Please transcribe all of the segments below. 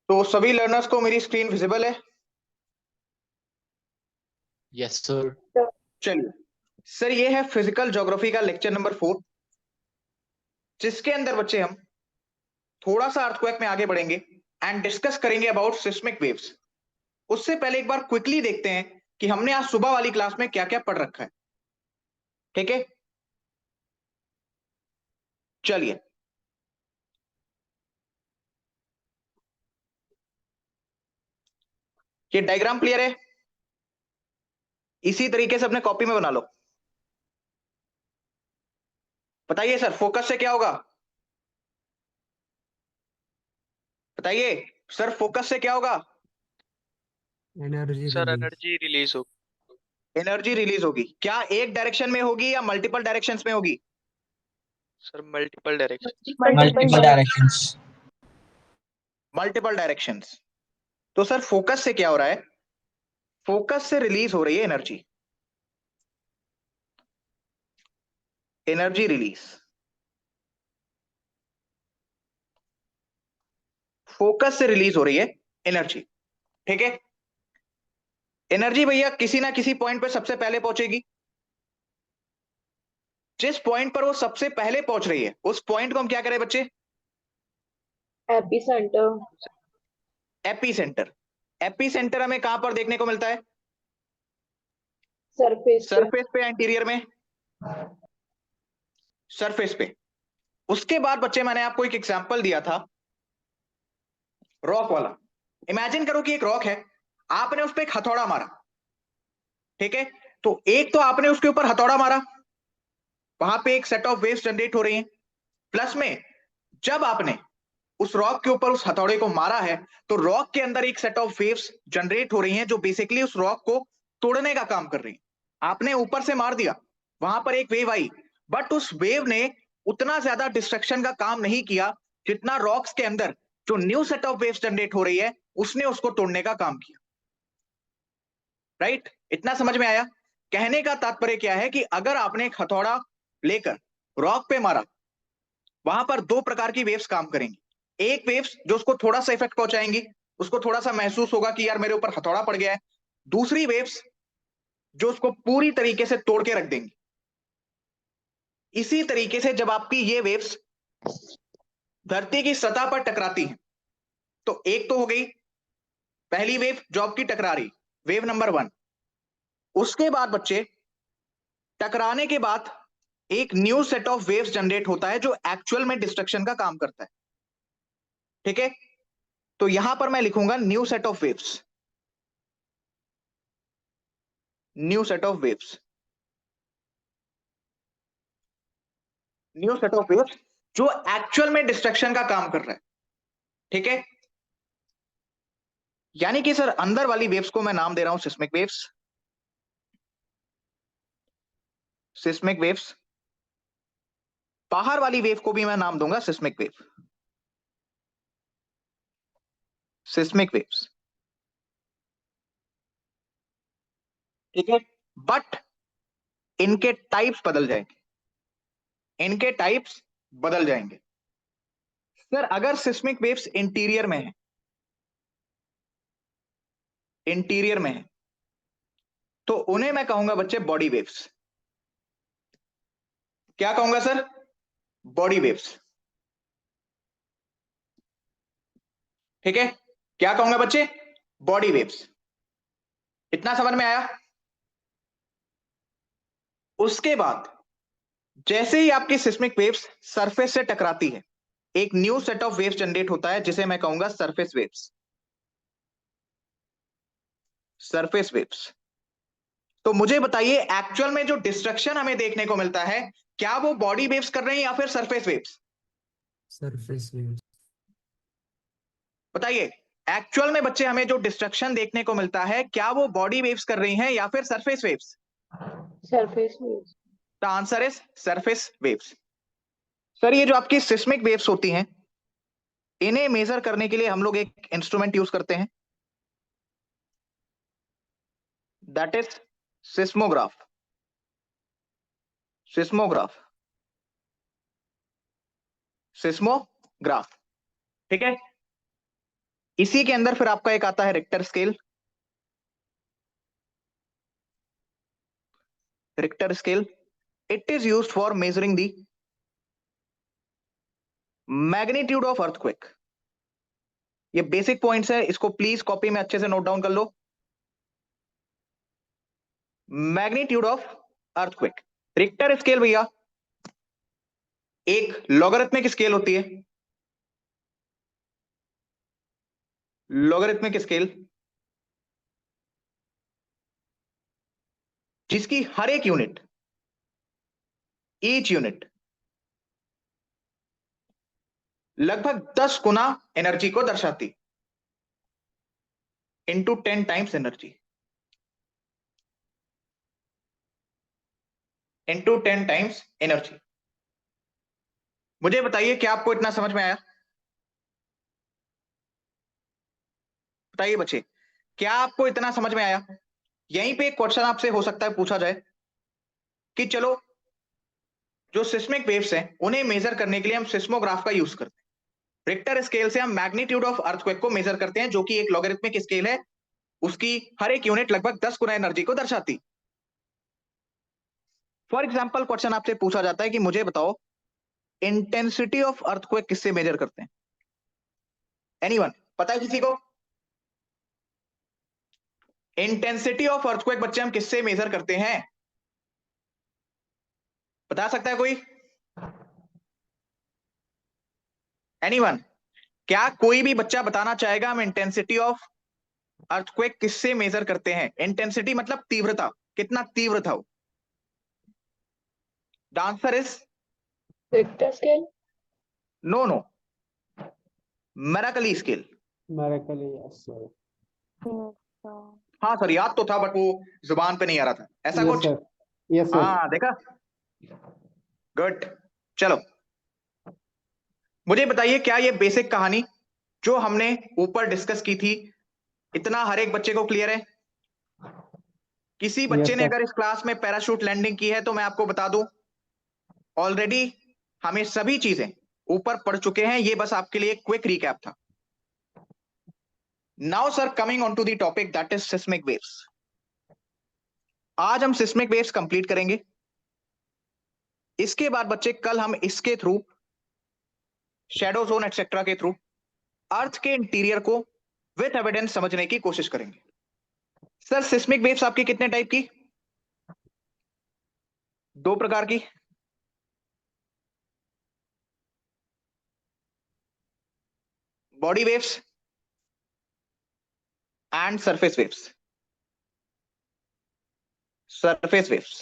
तो सभी लर्नर्स को मेरी स्क्रीन विजिबल है? Yes sir. चलिए सर, ये है फिजिकल ज्योग्राफी का लेक्चर नंबर 4, जिसके अंदर बच्चे हम थोड़ा सा अर्थक्वेक में आगे बढ़ेंगे एंड डिस्कस करेंगे अबाउट सिस्मिक वेव्स। उससे पहले एक बार क्विकली देखते हैं कि हमने आज सुबह वाली क्लास में क्या क्या पढ़ रखा है। ठीक है, चलिए। ये डायग्राम क्लियर है? इसी तरीके से अपने कॉपी में बना लो। बताइए सर, फोकस से क्या होगा? बताइए सर, फोकस से क्या होगा? Energy sir release. Energy release हो। एनर्जी रिलीज होगी। क्या एक डायरेक्शन में होगी या मल्टीपल डायरेक्शंस में होगी? Sir multiple direction. Multiple directions. Multiple directions. तो सर फोकस से क्या हो रहा है? फोकस से रिलीज हो रही है एनर्जी। Energy release. फोकस से रिलीज हो रही है एनर्जी। ठीक है, एनर्जी भैया किसी ना किसी पॉइंट पे सबसे पहले पहुंचेगी। जिस पॉइंट पर वो सबसे पहले पहुंच रही है उस पॉइंट को हम क्या करें बच्चे? AP centre. AP centre. AP centre हमें कहां पर देखने को मिलता है? सरफेस पे। सरफेस पे, एंटीरियर में? सरफेस पे। उसके बाद बच्चे मैंने आपको एक एग्जांपल दिया था रॉक वाला। इमेजिन करो कि एक रॉक है, आपने उस पर एक हथौड़ा मारा। ठीक है, तो एक तो आपने उसके ऊपर हथौड़ा मारा, वहां पे एक सेट ऑफ वेव्स जनरेट हो रही हैं। प्लस में जब आपने उस रॉक के ऊपर उस हथौड़े को मारा है तो रॉक के अंदर एक सेट ऑफ वेव्स जनरेट हो रही हैं जो बेसिकली उस रॉक को तोड़ने का काम कर रही हैं। आपने ऊपर से मार दिया, वहां पर एक वेव आई, बट उस वेव ने उतना ज्यादा डिस्ट्रक्शन का काम नहीं किया जितना रॉक्स के अंदर जो new set of waves generate हो रही है उसने उसको तोड़ने का काम किया। राइट? इतना समझ में आया? कहने का तात्पर्य क्या है कि अगर आपने एक हथौड़ा लेकर रॉक पे मारा, वहां पर दो प्रकार की वेव्स काम करेंगी। एक वेव्स जो उसको थोड़ा सा इफेक्ट पहुंचाएंगी, उसको थोड़ा सा महसूस होगा कि यार मेरे ऊपर हथौड़ा पड़ गया है। दूसरी वेव्स जो उसको पूरी तरीके से तोड़ के रख देंगी। इसी तरीके से जब आपकी ये वेव्स धरती की सतह पर टकराती हैं तो एक तो हो गई पहली वेव जो आपकी टकरा रही, वेव नंबर 1। उसके बाद बच्चे टकराने के बाद एक new set of waves generate होता है जो एक्चुअल में डिस्ट्रक्शन का काम करता है। ठीक है, तो यहां पर मैं लिखूंगा new set of waves. New set of waves. New set of waves जो एक्चुअल में डिस्ट्रक्शन का काम कर रहा है। ठीक है, यानी कि सर अंदर वाली वेव्स को मैं नाम दे रहा हूं सिस्मिक वेव्स। Seismic waves. बाहर वाली वेव को भी मैं नाम दूंगा सिस्मिक वेव। Seismic waves. ठीक है, बट इनके टाइप्स बदल जाएंगे। इनके टाइप्स बदल जाएंगे। सर अगर सिस्मिक वेव्स इंटीरियर में है, इंटीरियर में है तो उन्हें मैं कहूंगा बच्चे बॉडी वेव्स। क्या कहूंगा सर? Body waves. ठीक है, क्या कहूंगा बच्चे? Body waves. इतना समझ में आया? उसके बाद जैसे ही आपकी सिस्मिक वेव्स सरफेस से टकराती है एक new set of waves generate होता है जिसे मैं कहूंगा सरफेस वेव्स। Surface waves. तो मुझे बताइए एक्चुअल में जो डिस्ट्रक्शन हमें देखने को मिलता है क्या वो बॉडी वेव्स कर रहे हैं या फिर सरफेस वेव्स? Surface waves. बताइए एक्चुअल में बच्चे हमें जो डिस्ट्रक्शन देखने को मिलता है क्या वो बॉडी वेव्स कर रही हैं या फिर surface waves? Surface waves. The answer is surface waves. Sir ये जो आपकी सिस्मिक वेव्स होती हैं इन्हें मेजर करने के लिए हम लोग एक इंस्ट्रूमेंट यूज करते हैं, that is seismograph. Seismograph. Seismograph. ठीक है, इसी के अंदर फिर आपका एक आता है Richter scale. Richter scale, it is used for measuring the magnitude of earthquake. ये बेसिक पॉइंट्स है, इसको प्लीज कॉपी में अच्छे से नोट डाउन कर लो। Magnitude of earthquake. Richter scale भैया एक लॉगरिथमिक स्केल होती है। लॉगरिथमिक स्केल जिसकी हर एक यूनिट, ईच यूनिट लगभग 10 गुना एनर्जी को दर्शाती, into 10 times energy, into 10 times energy. मुझे बताइए क्या आपको इतना समझ में आया? बताइए बच्चे, क्या आपको इतना समझ में आया? यहीं पे एक क्वेश्चन आपसे हो सकता है पूछा जाए कि चलो जो सिस्मिक वेव्स हैं उन्हें मेजर करने के लिए हम सिस्मोग्राफ का यूज करते हैं। रिक्टर स्केल से हम मैग्नीट्यूड ऑफ अर्थक्वेक को मेजर करते हैं, जो कि एक लॉगरिथमिक स्केल है, उसकी हर एक यूनिट लगभग 10 गुना एनर्जी को दर्शाती। फॉर एग्जाम्पल क्वेश्चन आपसे पूछा जाता है कि मुझे बताओ इंटेंसिटी ऑफ अर्थक्वेक किससे मेजर करते हैं? एनीवन पता है किसी को? इंटेंसिटी ऑफ अर्थक्वेक बच्चे हम किससे मेजर करते हैं? बता सकता है कोई? एनीवन? क्या कोई भी बच्चा बताना चाहेगा हम इंटेंसिटी ऑफ अर्थक्वेक किससे मेजर करते हैं? इंटेंसिटी मतलब तीव्रता, कितना तीव्र था वो। The answer is Richter scale. No no, Mercalli scale. Miracle, yes, sir. हाँ सर, याद तो था बट वो जुबान पे नहीं आ रहा था, ऐसा Yes, कुछ। sir. Yes, sir. हाँ देखा, गुड। चलो मुझे बताइए, क्या ये बेसिक कहानी जो हमने ऊपर डिस्कस की थी, इतना हर एक बच्चे को क्लियर है? किसी बच्चे Yes, ने sir. अगर इस क्लास में पैराशूट लैंडिंग की है तो मैं आपको बता दूं, ऑलरेडी हम ये सभी चीजें ऊपर पढ़ चुके हैं, ये बस आपके लिए क्विक रिकैप था। Now sir coming on to the topic that is seismic waves. आज हम सिस्मिक वेव्स कंप्लीट करेंगे। इसके बाद बच्चे कल हम इसके थ्रू, शैडो जोन एक्सेट्रा के थ्रू, अर्थ के इंटीरियर को विथ एविडेंस समझने की कोशिश करेंगे। सर सिस्मिक वेव्स आपकी कितने टाइप की? 2 प्रकार की। Body waves and surface waves. Surface waves,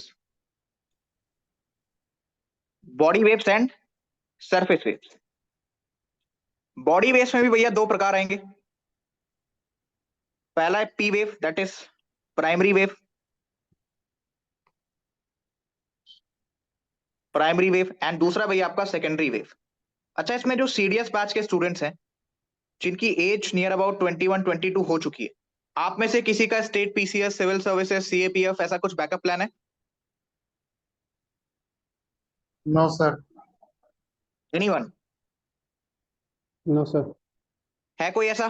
body waves and surface waves. Body waves में भी भैया 2 प्रकार आएंगे। पहला है P wave, that is primary wave. Primary wave and दूसरा भैया आपका सेकेंडरी वेव। अच्छा, इसमें जो सीडीएस बैच के स्टूडेंट्स हैं जिनकी एज नियर अबाउट 21-22 हो चुकी है, आप में से किसी का state PCS, civil services, CAPF ऐसा कुछ बैकअप प्लान है? No, sir. Anyone? No, sir. है कोई ऐसा?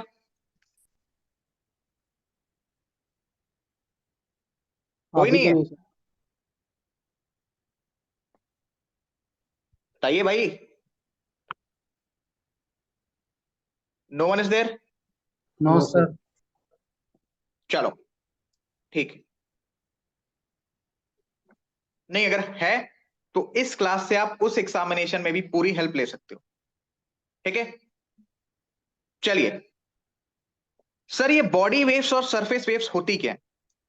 कोई अभी नहीं तो है? नहीं, sir. बताइए भाई। No one is there? No, No, sir. चलो ठीक है। नहीं, अगर है तो इस क्लास से आप उस एग्जामिनेशन में भी पूरी हेल्प ले सकते हो, ठीक है? चलिए सर, ये बॉडी वेव्स और सरफेस वेव्स होती क्या है?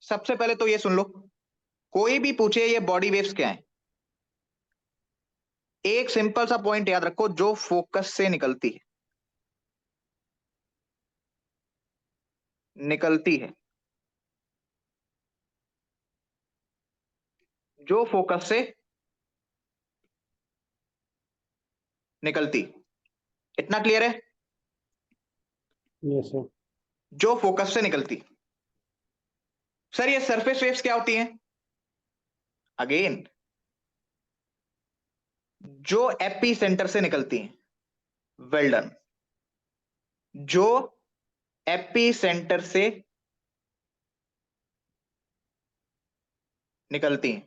सबसे पहले तो ये सुन लो, कोई भी पूछे ये बॉडी वेव्स क्या है, एक सिंपल सा पॉइंट याद रखो, जो फोकस से निकलती है। निकलती है, जो फोकस से निकलती। इतना क्लियर है? Yes, sir. जो फोकस से निकलती। सर ये सरफेस वेव्स क्या होती हैं? अगेन, जो एपी सेंटर से निकलती हैं। Well done. जो एपी सेंटर से निकलती हैं।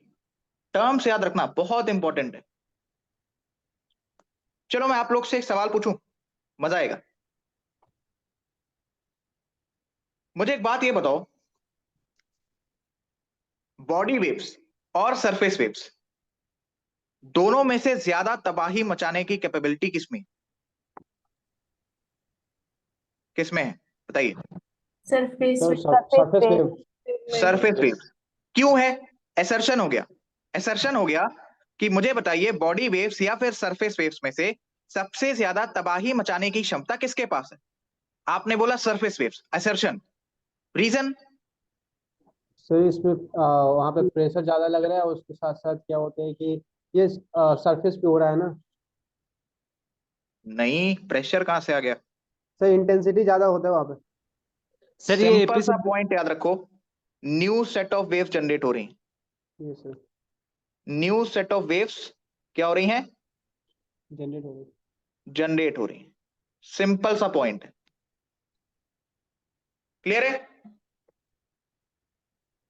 टर्म्स याद रखना बहुत इंपॉर्टेंट है। चलो मैं आप लोग से एक सवाल पूछूं, मजा आएगा। मुझे एक बात ये बताओ, बॉडी वेव्स और सरफेस वेव्स दोनों में से ज्यादा तबाही मचाने की कैपेबिलिटी किसमें किसमें है? बताइए। Surface Sir, wave. surface wave. Surface waves. क्यों है? एसर्शन हो गया। एसर्शन हो गया कि मुझे बताइए बॉडी वेव्स या फिर सरफेस वेव्स में से सबसे ज्यादा तबाही मचाने की क्षमता किसके पास है? आपने बोला surface waves, assertion. Reason? Sir इसमें वहाँ पे प्रेशर ज्यादा लग रहा है, और उसके साथ साथ क्या होता है कि ये सरफेस पे हो रहा है ना नहीं, प्रेशर कहां से आ गया? सर, इंटेंसिटी ज्यादा होता है वहाँ पे। सर ये सिंपल सा पॉइंट याद रखो, new set of waves generate हो रही हैं। ये sir new set of waves क्या हो रही हैं? जनरेट हो गई। जनरेट हो रही हैं। सिंपल सा पॉइंट है। क्लियर है?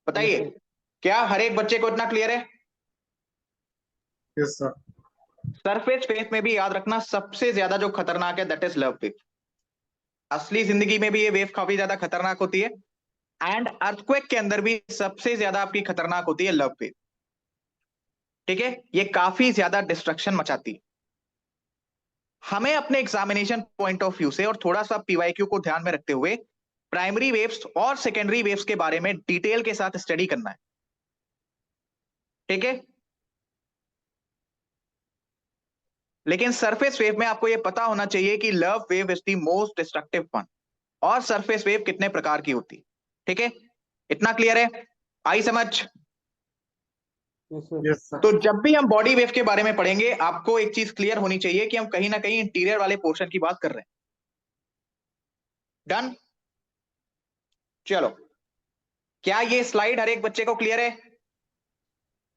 बताइए, Yes, sir. क्या हर एक बच्चे को इतना क्लियर है? Yes, sir. सरफेस वेव में भी याद रखना सबसे ज्यादा जो खतरनाक है दैट इज लव वेव। असली जिंदगी में भी ये वेव काफी ज्यादा खतरनाक होती है, एंड अर्थक्वेक के अंदर भी सबसे ज्यादा आपकी खतरनाक होती है लव वेव। ठीक है, ये काफी ज्यादा डिस्ट्रक्शन मचाती है। हमें अपने एग्जामिनेशन पॉइंट ऑफ व्यू से और थोड़ा सा पीवाईक्यू को ध्यान में रखते हुए प्राइमरी वेव्स और सेकेंडरी वेव्स के बारे में डिटेल के साथ स्टडी करना है। ठीक है, लेकिन सरफेस वेव में आपको यह पता होना चाहिए कि love wave is the most destructive one, और सरफेस वेव कितने प्रकार की होती है। ठीक है, इतना क्लियर है? आई समझ? Yes, sir. Yes, sir. तो जब भी हम बॉडी वेव के बारे में पढ़ेंगे आपको एक चीज क्लियर होनी चाहिए कि हम कहीं ना कहीं इंटीरियर वाले पोर्शन की बात कर रहे हैं। डन? चलो, क्या ये स्लाइड हर एक बच्चे को क्लियर है?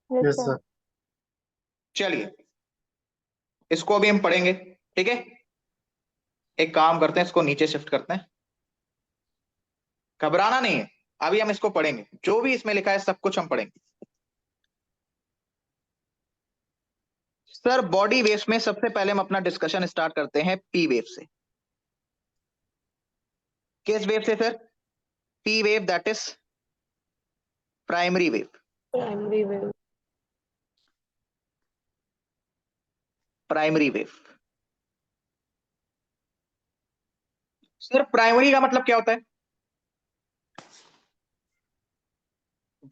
Yes, sir. चलिए, इसको अभी हम पढ़ेंगे। ठीक है, एक काम करते हैं, इसको नीचे शिफ्ट करते हैं। घबराना नहीं है, अभी हम इसको पढ़ेंगे, जो भी इसमें लिखा है सब कुछ हम पढ़ेंगे। सर बॉडी वेव्स में सबसे पहले हम अपना डिस्कशन स्टार्ट करते हैं पी वेव से। किस वेव से sir? P wave, that is primary wave. Primary wave. Primary wave. Sir primary का मतलब क्या होता है?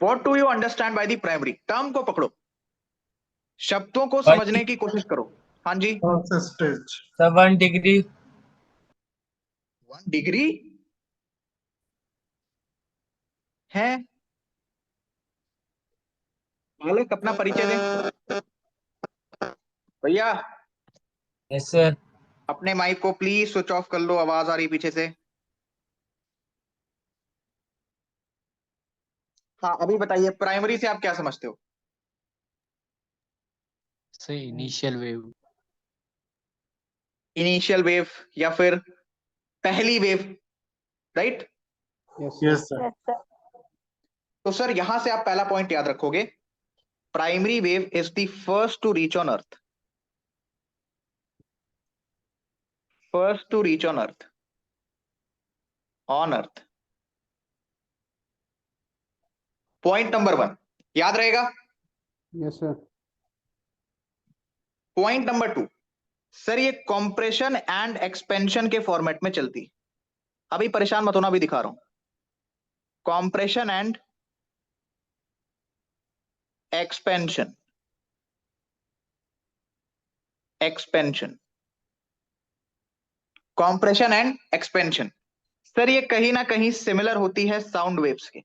What do you understand by the primary? Term को पकड़ो, शब्दों को समझने की कोशिश करो। हाँ जी। Pulse stage. Sir 1 degree. 1 degree है? मालिक अपना परिचय दें भैया। Yes sir. अपने माइक को प्लीज स्विच ऑफ कर लो, आवाज आ रही पीछे से। हाँ अभी बताइए, प्राइमरी से आप क्या समझते हो? Sir initial wave. Initial wave या फिर पहली wave, right? Yes, sir. Yes, sir. Yes, sir. तो सर यहां से आप पहला पॉइंट याद रखोगे, primary wave is the first to reach on earth. First to reach on earth, on earth. Point number 1 याद रहेगा। Yes, sir. पॉइंट नंबर 2, सर ये कॉम्प्रेशन एंड एक्सपेंशन के फॉर्मेट में चलती। अभी परेशान मत होना, भी दिखा रहा हूं। Compression and expansion. Expansion, compression and expansion. Sir ये कहीं ना कहीं सिमिलर होती है साउंड वेव्स के,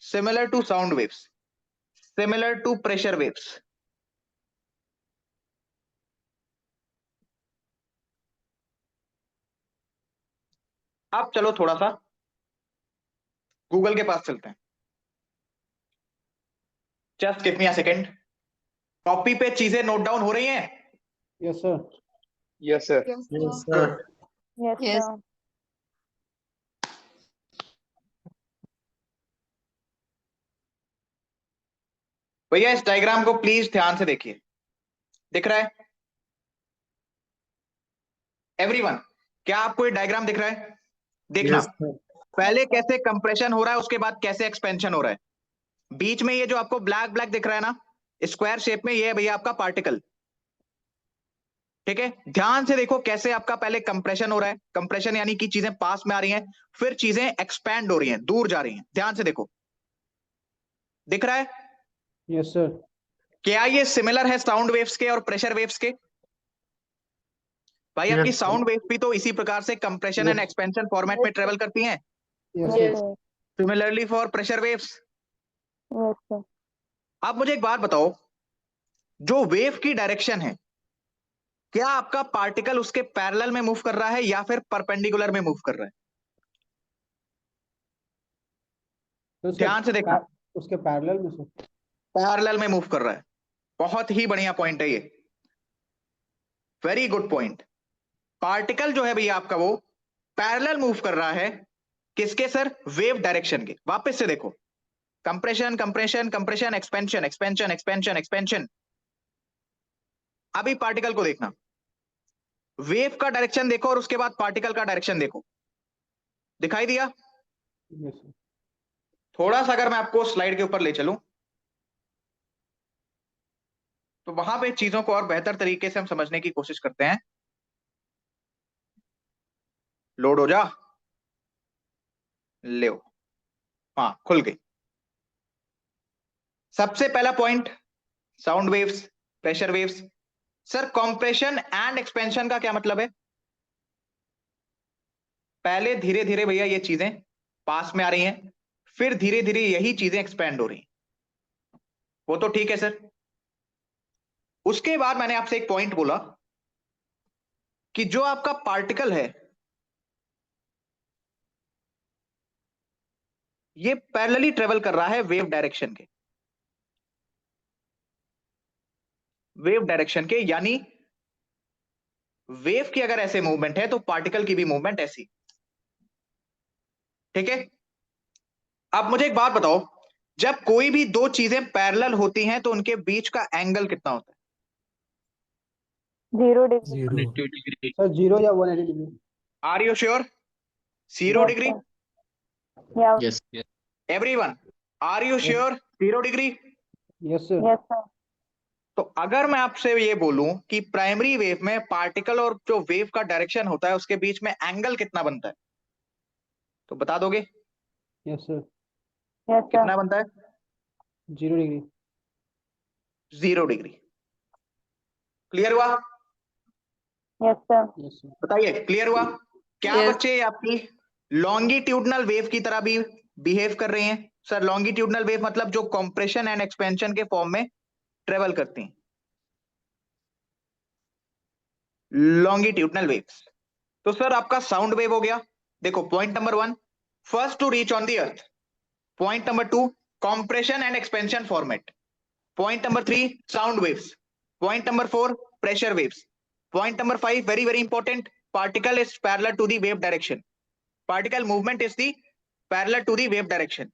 similar to sound waves, similar to pressure waves. अब चलो थोड़ा सा गूगल के पास चलते हैं। Just give me a second. Copy पे चीजें नोट डाउन हो रही हैं? Yes, sir. Yes, sir. Yes, sir. Yes, Yes. sir. भैया इस डायग्राम को प्लीज ध्यान से देखिए, दिख रहा है एवरीवन? क्या आपको ये डायग्राम दिख रहा है? देखना, Yes, sir. पहले कैसे कंप्रेशन हो रहा है, उसके बाद कैसे एक्सपेंशन हो रहा है। बीच में ये जो आपको ब्लैक ब्लैक दिख रहा है ना, स्क्वायर शेप में, ये है भैया आपका पार्टिकल। ठीक है, ध्यान से देखो कैसे आपका पहले कंप्रेशन हो रहा है। कंप्रेशन यानी कि चीजें पास में आ रही हैं, फिर चीजें एक्सपैंड हो रही हैं, दूर जा रही हैं। ध्यान से देखो, दिख रहा है? Yes sir. क्या ये सिमिलर है साउंड वेव्स के और प्रेशर वेव्स के? भाई आपकी Yes, sir. साउंड वेव्स भी तो इसी प्रकार से compression and Yes. Expansion format में ट्रेवल करती हैं। Yes Yes, sir. sir. Similarly for pressure waves. Yes, sir. आप मुझे एक बात बताओ, जो वेव की डायरेक्शन है, क्या आपका पार्टिकल उसके पैरेलल में मूव कर रहा है या फिर परपेंडिकुलर में मूव कर रहा है? तो उसके ध्यान से देखना, उसके पैरेलल में सर। पैरेलल में मूव कर रहा है। बहुत ही बढ़िया पॉइंट है ये, वेरी गुड पॉइंट। पार्टिकल जो है भैया आपका वो पैरेलल मूव कर रहा है, किसके सर? वेव डायरेक्शन के। वापस से देखो, compression compression compression, expansion expansion expansion expansion. अभी पार्टिकल को देखना, वेव का डायरेक्शन देखो और उसके बाद पार्टिकल का डायरेक्शन देखो, दिखाई दिया? Yes sir. थोड़ा सा अगर मैं आपको स्लाइड के ऊपर ले चलूं तो वहां पे चीजों को और बेहतर तरीके से हम समझने की कोशिश करते हैं। लोड हो जा, ले, हाँ खुल गई। सबसे पहला point, sound waves, pressure waves. Sir compression and expansion का क्या मतलब है? पहले धीरे धीरे भैया ये चीजें पास में आ रही हैं, फिर धीरे धीरे यही चीजें एक्सपेंड हो रही हैं। वो तो ठीक है सर। उसके बाद मैंने आपसे एक पॉइंट बोला कि जो आपका पार्टिकल है ये पैरेलली ट्रेवल कर रहा है वेव डायरेक्शन के, वेव डायरेक्शन के, यानी वेव की अगर ऐसे मूवमेंट है तो पार्टिकल की भी मूवमेंट ऐसी। ठीक है, अब मुझे एक बात बताओ, जब कोई भी दो चीजें पैरेलल होती हैं तो उनके बीच का एंगल कितना होता है? 0 degree. 180 degree. सर 0 या 180 degree. Are you sure? 0 Yes, degree? sir. Yeah. Yes. Yes. Everyone, are you sure? 0 degree? Yes sir. Yes, sir. तो अगर मैं आपसे ये बोलूं कि प्राइमरी वेव में पार्टिकल और जो वेव का डायरेक्शन होता है उसके बीच में एंगल कितना बनता है, तो बता दोगे? Yes sir. Yes, sir. कितना बनता है? 0 डिग्री। 0 डिग्री। क्लियर हुआ? Yes, sir. Yes sir. बताइए, क्लियर हुआ? क्या Yes. बच्चे आपकी लॉन्गिट्यूडनल वेव की तरह भी बिहेव कर रहे हैं? सर लॉन्गिट्यूडनल वेव मतलब जो कंप्रेशन एंड एक्सपेंशन के फॉर्म में ट्रेवल करती हैं, लॉन्गिट्यूडनल वेव्स। तो सर आपका साउंड वेव हो गया। देखो, point number 1, first to reach on the earth. Point number 2, compression and expansion format. Point number 3, sound waves. Point number 4, pressure waves. Point number 5, very very important, particle is parallel to the wave direction. Particle movement is the parallel to the wave direction.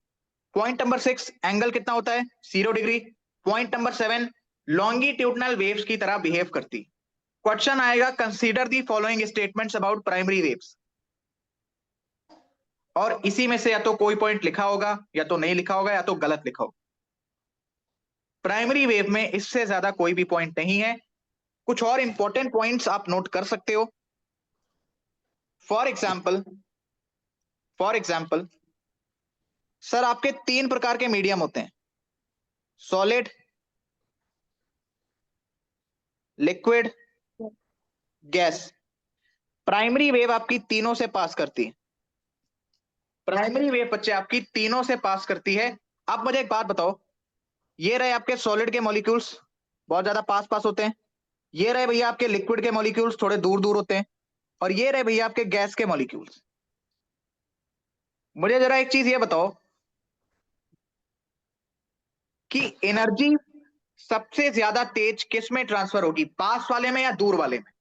Point number 6, angle कितना होता है? 0 degree. Point number 7, longitudinal waves की तरह behave करती। Question आएगा, consider the following statements about primary waves, और इसी में से या तो कोई पॉइंट लिखा होगा या तो नहीं लिखा होगा या तो गलत लिखा होगा। प्राइमरी वेव में इससे ज्यादा कोई भी पॉइंट नहीं है। कुछ और इंपॉर्टेंट पॉइंट्स आप नोट कर सकते हो। फॉर एग्जाम्पल सर आपके 3 प्रकार के मीडियम होते हैं, solid, liquid, gas. Primary wave आपकी तीनों से पास करती है। प्राइमरी वेव बच्चे आपकी तीनों से पास करती है। अब मुझे एक बात बताओ, ये रहे आपके सॉलिड के मॉलिक्यूल्स, बहुत ज्यादा पास पास होते हैं। ये रहे भैया आपके लिक्विड के मॉलिक्यूल्स, थोड़े दूर दूर होते हैं। और ये रहे भैया आपके गैस के मॉलिक्यूल्स। मुझे जरा एक चीज ये बताओ कि एनर्जी सबसे ज्यादा तेज किस में ट्रांसफर होगी, पास वाले में या दूर वाले में?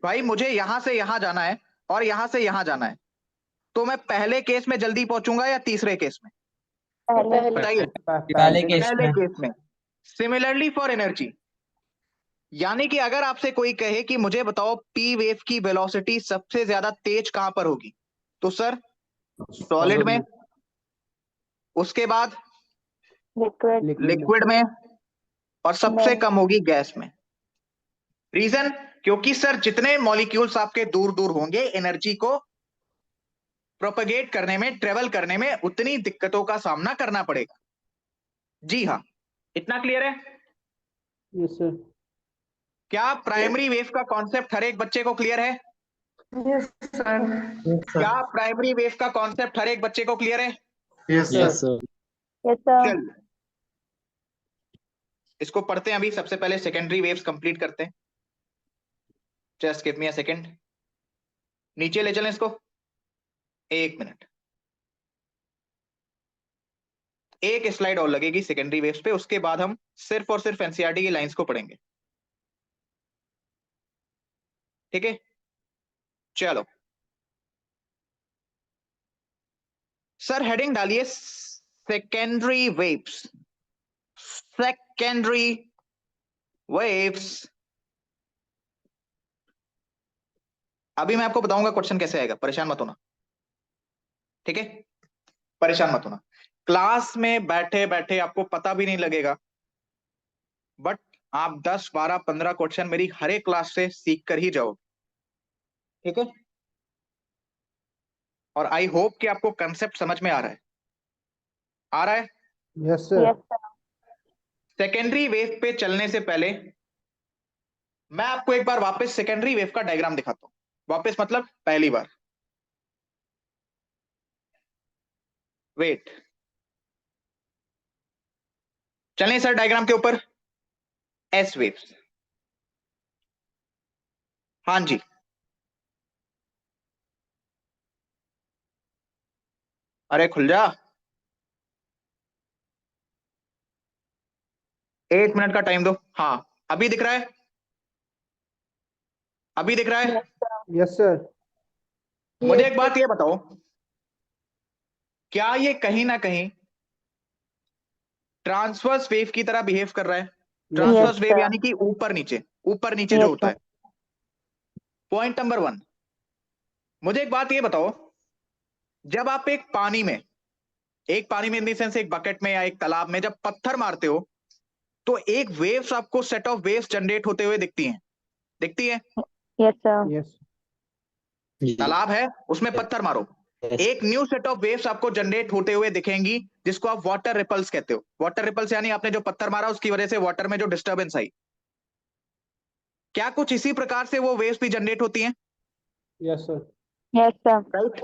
भाई मुझे यहां से यहां जाना है और यहां से यहां जाना है, तो मैं पहले केस में जल्दी पहुंचूंगा या तीसरे केस में? पहले बताइए। पहले केस पहले में। केस में। सिमिलरली फॉर एनर्जी, यानी कि अगर आपसे कोई कहे कि मुझे बताओ पी वेव की वेलोसिटी सबसे ज्यादा तेज कहां पर होगी, तो सर सॉलिड में, उसके बाद लिक्विड लिक्विड में, और सबसे में। कम होगी गैस में। रीजन, क्योंकि सर जितने मॉलिक्यूल्स आपके दूर दूर होंगे, एनर्जी को प्रोपेगेट करने में, ट्रेवल करने में उतनी दिक्कतों का सामना करना पड़ेगा। जी हाँ, इतना क्लियर है? Yes sir. क्या प्राइमरी वेव का कॉन्सेप्ट हर एक बच्चे को क्लियर है? Yes, क्या sir. प्राइमरी वेव का कॉन्सेप्ट हर एक बच्चे को क्लियर है? Yes, sir. Yes sir. Yes sir. चल इसको पढ़ते हैं। अभी सबसे पहले सेकेंडरी वेव्स कंप्लीट करते हैं। Just give me a second. नीचे ले चलें इसको, 1 मिनट। एक स्लाइड और लगेगी सेकेंडरी वेव्स पे, उसके बाद हम सिर्फ और सिर्फ एनसीईआरटी की लाइंस को पढ़ेंगे। ठीक है, चलो सर हेडिंग डालिए सेकेंडरी वेव्स। Secondary waves. अभी मैं आपको बताऊंगा क्वेश्चन कैसे आएगा, परेशान मत होना। ठीक है, परेशान मत होना। क्लास में बैठे बैठे आपको पता भी नहीं लगेगा, बट आप 10, 12, 15 क्वेश्चन मेरी हर एक क्लास से सीख कर ही जाओ। ठीक है, और आई होप कि आपको कंसेप्ट समझ में आ रहा है। आ रहा है? Yes sir. Yes sir. Secondary wave पे चलने से पहले मैं आपको एक बार वापस सेकेंडरी वेव का डायग्राम दिखाता हूं। वापस मतलब पहली बार। वेट, चलें सर डायग्राम के ऊपर। एस वेव्स, हाँ जी, अरे खुल जा। 1 मिनट का टाइम दो। हाँ, अभी दिख रहा है? अभी दिख रहा है? Yes sir. मुझे एक बात ये बताओ, क्या ये कहीं ना कहीं ट्रांसवर्स वेव की तरह बिहेव कर रहा है? ट्रांसवर्स वेव यानी कि ऊपर नीचे, ऊपर नीचे जो होता है। पॉइंट नंबर 1, मुझे एक बात ये बताओ, जब आप एक पानी में इन द सेंस एक बकेट में या एक तालाब में जब पत्थर मारते हो, तो एक वेव्स आपको सेट ऑफ वेव्स जनरेट होते हुए दिखती हैं, दिखती है? Yes sir. यस। तालाब है, उसमें पत्थर मारो, एक न्यू सेट ऑफ वेव्स आपको जनरेट होते हुए दिखेंगी, जिसको आप वाटर रिपल्स कहते हो। वाटर रिपल्स यानी आपने जो पत्थर मारा उसकी वजह से वाटर में जो डिस्टर्बेंस आई। क्या कुछ इसी प्रकार से वो वेव्स भी जनरेट होती हैं? Yes sir. Yes sir. Right.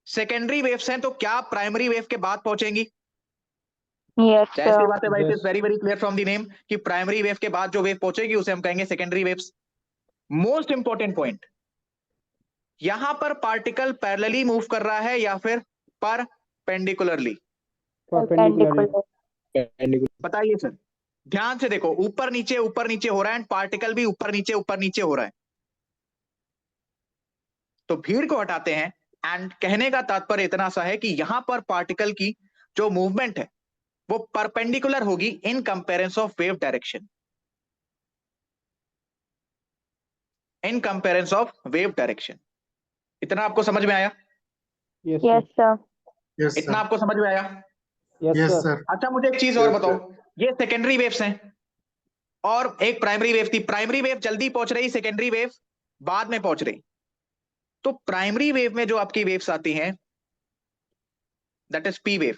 Secondary waves हैं, तो क्या प्राइमरी वेव के बाद पहुंचेंगी? यस जाहिर सी सर। बात है भाई, it is Yes. Very very clear from the name कि प्राइमरी वेव के बाद जो वेव पहुंचेगी उसे हम कहेंगे secondary waves. Most important point, यहां पर पार्टिकल पैरेलली मूव कर रहा है या फिर परपेंडिकुलरली? परपेंडिकुलरली। बताइए सर, ध्यान से देखो, ऊपर नीचे हो रहा है, एंड पार्टिकल भी ऊपर नीचे हो रहा है। तो भीड़ को हटाते हैं, एंड कहने का तात्पर्य इतना सा है कि यहां पर पार्टिकल की जो मूवमेंट है वो परपेंडिकुलर होगी in comparison of wave direction. In comparison of wave direction. इतना आपको समझ में आया? Yes yes sir. Sir. Yes, इतना sir. आपको समझ में आया? Yes Yes, sir. sir. अच्छा मुझे एक चीज और बताओ, ये सेकेंडरी वेव्स हैं और एक प्राइमरी वेव थी। प्राइमरी वेव जल्दी पहुंच रही, सेकेंडरी वेव बाद में पहुंच रही। तो प्राइमरी वेव में जो आपकी वेव्स आती हैं, that is P wave.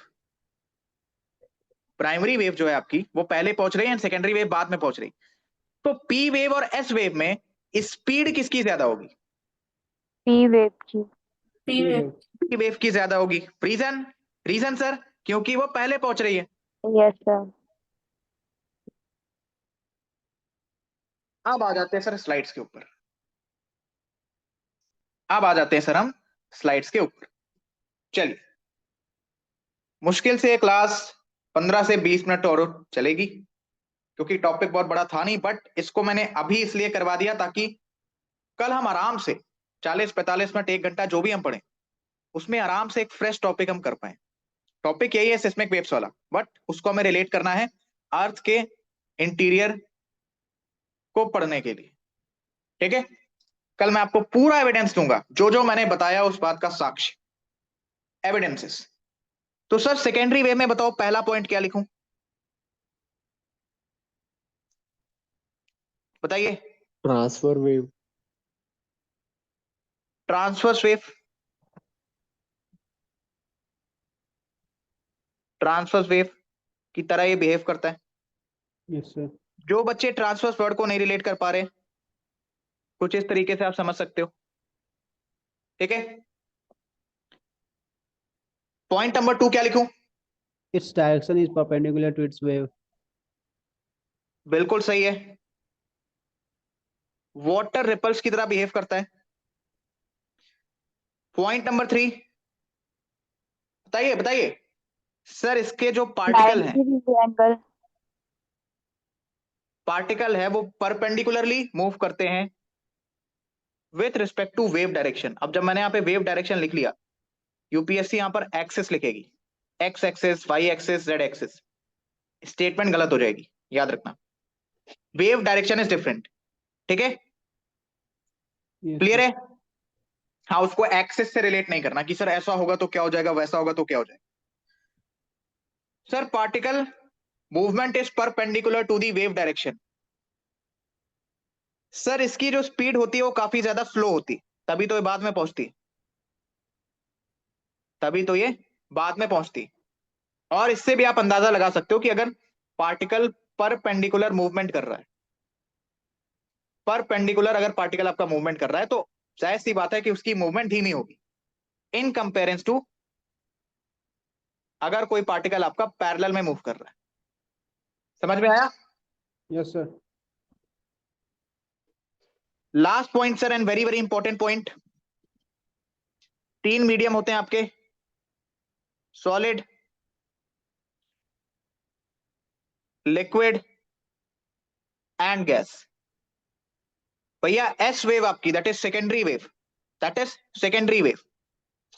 Primary wave जो है आपकी वो पहले पहुंच रही है एंड सेकेंडरी वेव बाद में पहुंच रही। तो पी वेव और एस वेव में स्पीड किसकी ज्यादा होगी? पी वेव की। पी वेव की ज्यादा होगी। रीजन सर, क्योंकि वो पहले पहुंच रही है। Yes sir. अब आ जाते हैं सर स्लाइड्स के ऊपर। अब आ जाते हैं सर हम स्लाइड्स के ऊपर। चलिए, मुश्किल से क्लास 15 से 20 मिनट और चलेगी, क्योंकि टॉपिक बहुत बड़ा था नहीं, बट इसको मैंने अभी इसलिए करवा दिया ताकि कल हम आराम से 40-45 मिनट 1 घंटा जो भी हम पढ़ें उसमें आराम से एक फ्रेश टॉपिक हम कर पाए। टॉपिक यही है सिस्मिक वेव्स वाला, बट उसको हमें रिलेट करना है अर्थ के इंटीरियर को पढ़ने के लिए। ठीक है, कल मैं आपको पूरा एविडेंस दूंगा, जो जो मैंने बताया उस बात का साक्ष्य, एविडेंसेस। तो सर सेकेंडरी वेव में बताओ पहला पॉइंट क्या लिखूं, बताइए। Transfer wave. Transverse wave, transverse wave की तरह ये बिहेव करता है। Yes sir. जो बच्चे ट्रांसवर्स वर्ड को नहीं रिलेट कर पा रहे, कुछ इस तरीके से आप समझ सकते हो। ठीक है, पॉइंट नंबर 2 क्या लिखूं? Its direction is perpendicular to its wave. बिल्कुल सही है, वाटर रिपल्स की तरह बिहेव करता है। पॉइंट नंबर 3 बताइए बताइए सर, इसके जो पार्टिकल हैं, 90 एंगल। पार्टिकल है वो परपेंडिकुलरली मूव करते हैं with respect to wave direction. अब जब मैंने यहाँ पे वेव डायरेक्शन लिख लिया, यूपीएससी यहाँ पर एक्सिस लिखेगी, X axis, Y axis, Z axis, statement गलत हो जाएगी, याद रखना। Wave direction is different. ठीक है, क्लियर है? हाँ, उसको एक्सिस से रिलेट नहीं करना कि सर ऐसा होगा तो क्या हो जाएगा, वैसा होगा तो क्या हो जाएगा। Sir particle movement is perpendicular to the wave direction. Sir इसकी जो स्पीड होती है वो काफी ज्यादा स्लो होती, तभी तो ये बाद में पहुंचती, तभी तो ये बाद में पहुंचती। और इससे भी आप अंदाजा लगा सकते हो कि अगर पार्टिकल परपेंडिकुलर मूवमेंट कर रहा है, परपेंडिकुलर अगर पार्टिकल आपका मूवमेंट कर रहा है तो जाहिर सी बात है कि उसकी मूवमेंट धीमी होगी इन कंपेरेंस टू अगर कोई पार्टिकल आपका पैरेलल में मूव कर रहा है। समझ में आया? Yes sir. Last point sir, and very very important point. 3 medium होते हैं आपके, सॉलिड, लिक्विड एंड गैस। भैया एस वेव आपकी, that is secondary wave, that is secondary wave,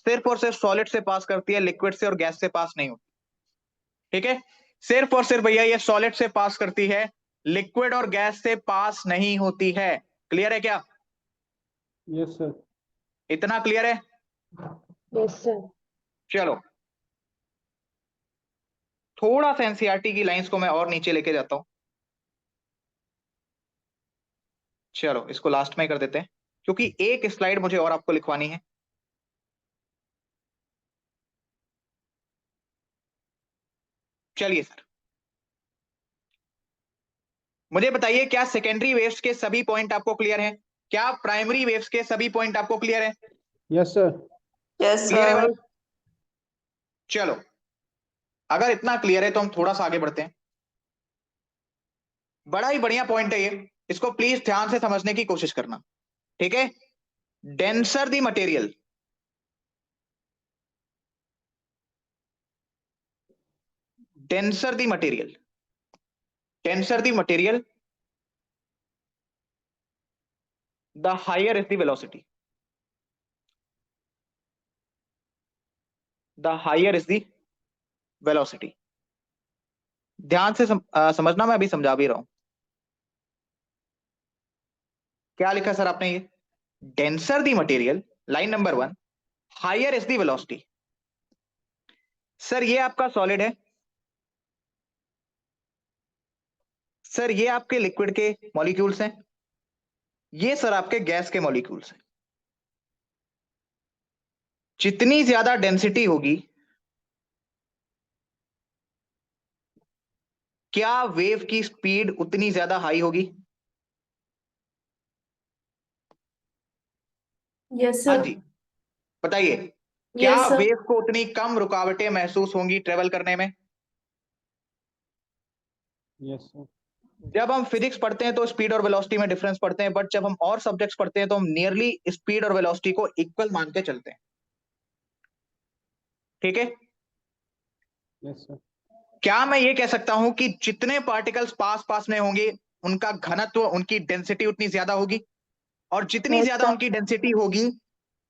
सिर्फ और सिर्फ सॉलिड से पास करती है, लिक्विड से और गैस से पास नहीं होती। ठीक है, सिर्फ और सिर्फ भैया ये सॉलिड से पास करती है, लिक्विड और गैस से पास नहीं होती है। क्लियर है क्या? Yes sir. इतना क्लियर है? Yes sir. चलो थोड़ा सा एनसीईआरटी की लाइंस को मैं और नीचे लेके जाता हूं। चलो इसको लास्ट में कर देते हैं, क्योंकि एक स्लाइड मुझे और आपको लिखवानी है। चलिए सर, मुझे बताइए क्या सेकेंडरी वेव्स के सभी पॉइंट आपको क्लियर हैं? क्या प्राइमरी वेव्स के सभी पॉइंट आपको क्लियर है? Yes sir. Yes, क्लियर है भाई? sir. चलो अगर इतना क्लियर है तो हम थोड़ा सा आगे बढ़ते हैं। बड़ा ही बढ़िया पॉइंट है ये, इसको प्लीज ध्यान से समझने की कोशिश करना। ठीक है, denser the material, denser the material, denser the material, the higher is the velocity, the higher is the velocity। ध्यान से समझना, मैं अभी समझा भी रहा हूं। क्या लिखा सर आपने? ये denser the material, line number 1, higher is the velocity. Sir ये आपका सॉलिड है, सर ये आपके लिक्विड के मॉलिक्यूल्स हैं, ये सर आपके गैस के मॉलिक्यूल्स हैं। जितनी ज्यादा डेंसिटी होगी, क्या वेव की स्पीड उतनी ज्यादा हाई होगी? Yes, हाँ sir. जी, बताइए, क्या Yes, sir. वेव को उतनी कम रुकावटें महसूस होंगी ट्रेवल करने में? Yes sir. जब हम फिजिक्स पढ़ते हैं तो स्पीड और वेलोसिटी में डिफरेंस पढ़ते हैं, बट जब हम और सब्जेक्ट्स पढ़ते हैं तो हम नियरली स्पीड और वेलोसिटी को इक्वल मान के चलते हैं। ठीक है, यस सर। क्या मैं ये कह सकता हूं कि जितने पार्टिकल्स पास पास में होंगे उनका घनत्व, उनकी डेंसिटी उतनी ज्यादा होगी? और जितनी Yes, ज्यादा sir. उनकी डेंसिटी होगी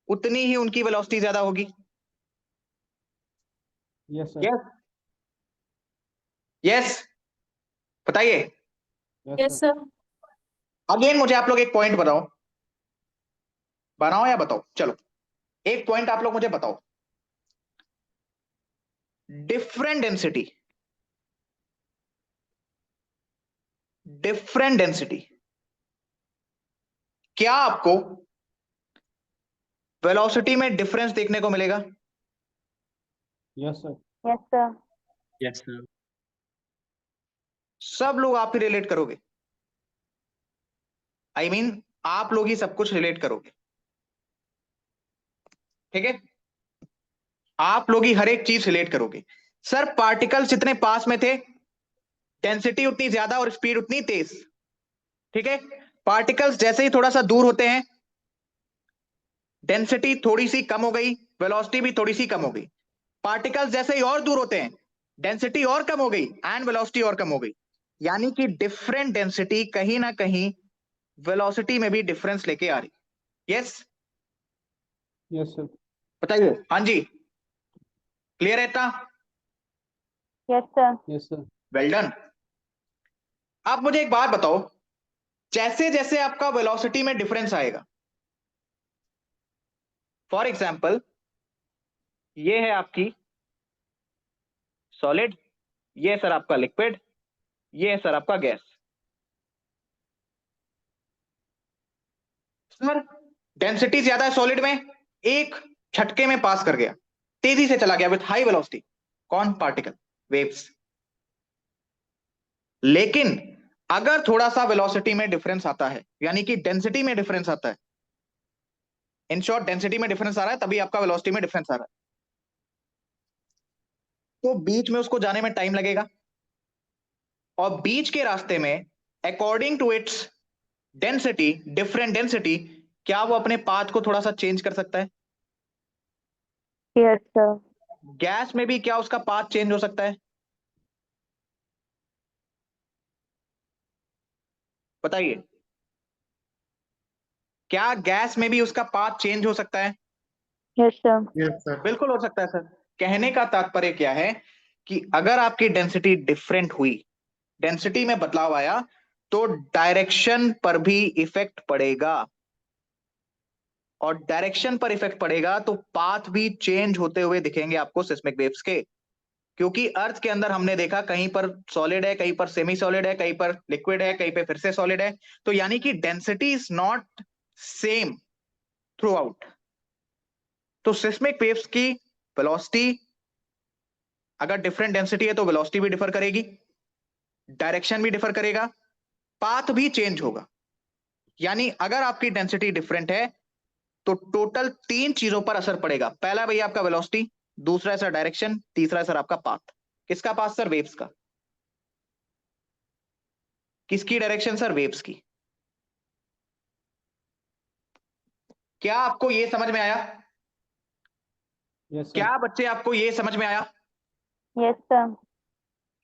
उतनी ही उनकी वेलोसिटी ज्यादा होगी। Yes sir. यस यस बताइए। Yes, sir. अगेन मुझे आप लोग एक पॉइंट बताओ, बनाओ या बताओ, चलो एक पॉइंट आप लोग मुझे बताओ। डिफरेंट डेंसिटी, डिफरेंट डेंसिटी, क्या आपको वेलोसिटी में डिफरेंस देखने को मिलेगा? Yes sir. Yes, sir. Yes, sir. सब लोग आप ही रिलेट करोगे, आई मीन आप लोग ही सब कुछ रिलेट करोगे, ठीक है? आप लोग ही हर एक चीज रिलेट करोगे। सर पार्टिकल्स जितने पास में थे डेंसिटी उतनी ज्यादा और स्पीड उतनी तेज, ठीक है? पार्टिकल्स जैसे ही थोड़ा सा दूर होते हैं डेंसिटी थोड़ी सी कम हो गई, वेलोसिटी भी थोड़ी सी कम हो गई। पार्टिकल्स जैसे ही और दूर होते हैं डेंसिटी और कम हो गई एंड वेलोसिटी और कम हो गई। यानी कि डिफरेंट डेंसिटी कहीं ना कहीं वेलोसिटी में भी डिफरेंस लेके आ रही। Yes yes sir. बताइए। हाँ जी, क्लियर है इतना? Yes, sir. Yes sir. Well done. आप मुझे एक बात बताओ, जैसे जैसे आपका वेलोसिटी में डिफरेंस आएगा, फॉर एग्जाम्पल ये है आपकी सॉलिड, ये है सर आपका लिक्विड, ये है सर आपका गैस। सर डेंसिटी ज्यादा है सॉलिड में, एक झटके में पास कर गया, तेजी से चला गया विथ हाई वेलोसिटी। कौन? Particle, waves. लेकिन अगर थोड़ा सा वेलोसिटी में डिफरेंस आता है, यानी कि डेंसिटी में डिफरेंस आता है, इन शॉर्ट डेंसिटी में डिफरेंस आ रहा है तभी आपका वेलोसिटी में डिफरेंस आ रहा है, तो बीच में उसको जाने में टाइम लगेगा और बीच के रास्ते में according to its density, different density, क्या वो अपने पाथ को थोड़ा सा चेंज कर सकता है? Yes, sir. गैस में भी क्या उसका पाथ चेंज हो सकता है? बताइए, क्या गैस में भी उसका पाथ चेंज हो सकता है? Yes, sir. Yes, sir. बिल्कुल हो सकता है सर। कहने का तात्पर्य क्या है कि अगर आपकी डेंसिटी डिफरेंट हुई, डेंसिटी में बदलाव आया, तो डायरेक्शन पर भी इफेक्ट पड़ेगा, और डायरेक्शन पर इफेक्ट पड़ेगा तो पाथ भी चेंज होते हुए दिखेंगे आपको सिस्मिक वेव्स के। क्योंकि अर्थ के अंदर हमने देखा कहीं पर सॉलिड है, कहीं पर सेमी सॉलिड है, कहीं पर लिक्विड है, कहीं पे फिर से सॉलिड है, तो यानी कि density is not same through out. तो सिस्मिक वेव्स की वेलोसिटी अगर डिफरेंट डेंसिटी है तो वेलोसिटी भी डिफर करेगी, डायरेक्शन भी डिफर करेगा, पाथ भी चेंज होगा। यानी अगर आपकी डेंसिटी डिफरेंट है तो टोटल 3 चीजों पर असर पड़ेगा। पहला भैया आपका वेलोसिटी, दूसरा है सर डायरेक्शन, तीसरा है सर आपका पाथ। किसका पाथ सर? वेव्स का। किसकी डायरेक्शन सर? वेव्स की। क्या आपको यह समझ में आया? Yes sir. क्या बच्चे आपको यह समझ में आया? Yes, sir.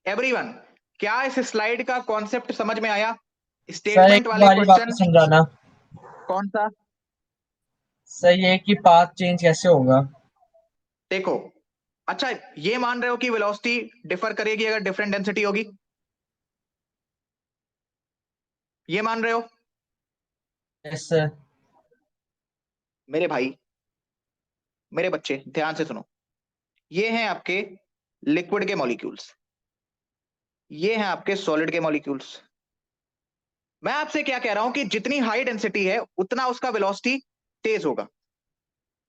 एवरीवन, क्या इस स्लाइड का कॉन्सेप्ट समझ में आया? सर एक स्टेटमेंट वाले बारी क्वेश्चन। वापस समझाना। कौन सा? सर ये कि पाथ चेंज कैसे होगा? देखो, अच्छा ये मान रहे हो कि वेलोसिटी डिफर करेगी अगर डिफरेंट डेंसिटी होगी? ये मान रहे हो? Yes sir. मेरे भाई, मेरे बच्चे ध्यान से सुनो, ये हैं आपके लिक्विड के मॉलिक्यूल्स, ये हैं आपके सॉलिड के मॉलिक्यूल्स। मैं आपसे क्या कह रहा हूं कि जितनी हाई डेंसिटी है उतना उसका वेलोसिटी तेज होगा।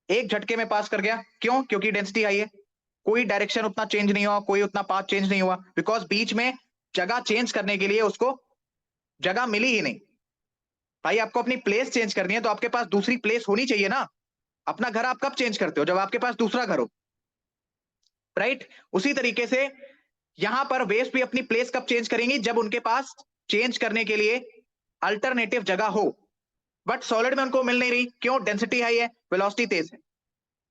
एक झटके में पास कर गया, क्यों? क्योंकि डेंसिटी हाई है, कोई डायरेक्शन उतना चेंज नहीं हुआ, कोई उतना पाथ चेंज नहीं हुआ, बिकॉज बीच में जगह चेंज करने के लिए उसको जगह मिली ही नहीं। भाई आपको अपनी प्लेस चेंज करनी है तो आपके पास दूसरी प्लेस होनी चाहिए ना। अपना घर आप कब चेंज करते हो? जब आपके पास दूसरा घर हो, राइट? उसी तरीके से यहां पर वेव्स भी अपनी प्लेस कब चेंज करेंगी? जब उनके पास चेंज करने के लिए अल्टरनेटिव जगह हो। बट सॉलिड में उनको मिल नहीं रही, क्यों? डेंसिटी हाई है, वेलोसिटी तेज है।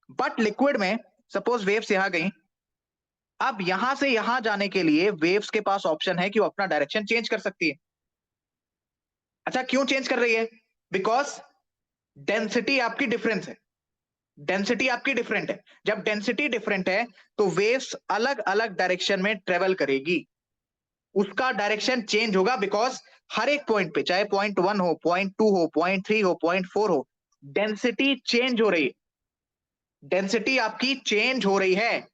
बट लिक्विड में सपोज वेव्स यहां गई, अब यहां से यहां जाने के लिए वेव्स के पास ऑप्शन है कि वो अपना डायरेक्शन चेंज कर सकती है। अच्छा क्यों चेंज कर रही है? बिकॉज डेंसिटी आपकी डिफरेंस है, डेंसिटी आपकी डिफरेंट है। जब डेंसिटी डिफरेंट है तो वेव्स अलग अलग डायरेक्शन में ट्रेवल करेगी, उसका डायरेक्शन चेंज होगा, बिकॉज हर एक पॉइंट पे, चाहे पॉइंट 1 हो, पॉइंट 2 हो, पॉइंट 3 हो, पॉइंट 4 हो, डेंसिटी चेंज हो रही है, डेंसिटी आपकी चेंज हो रही है।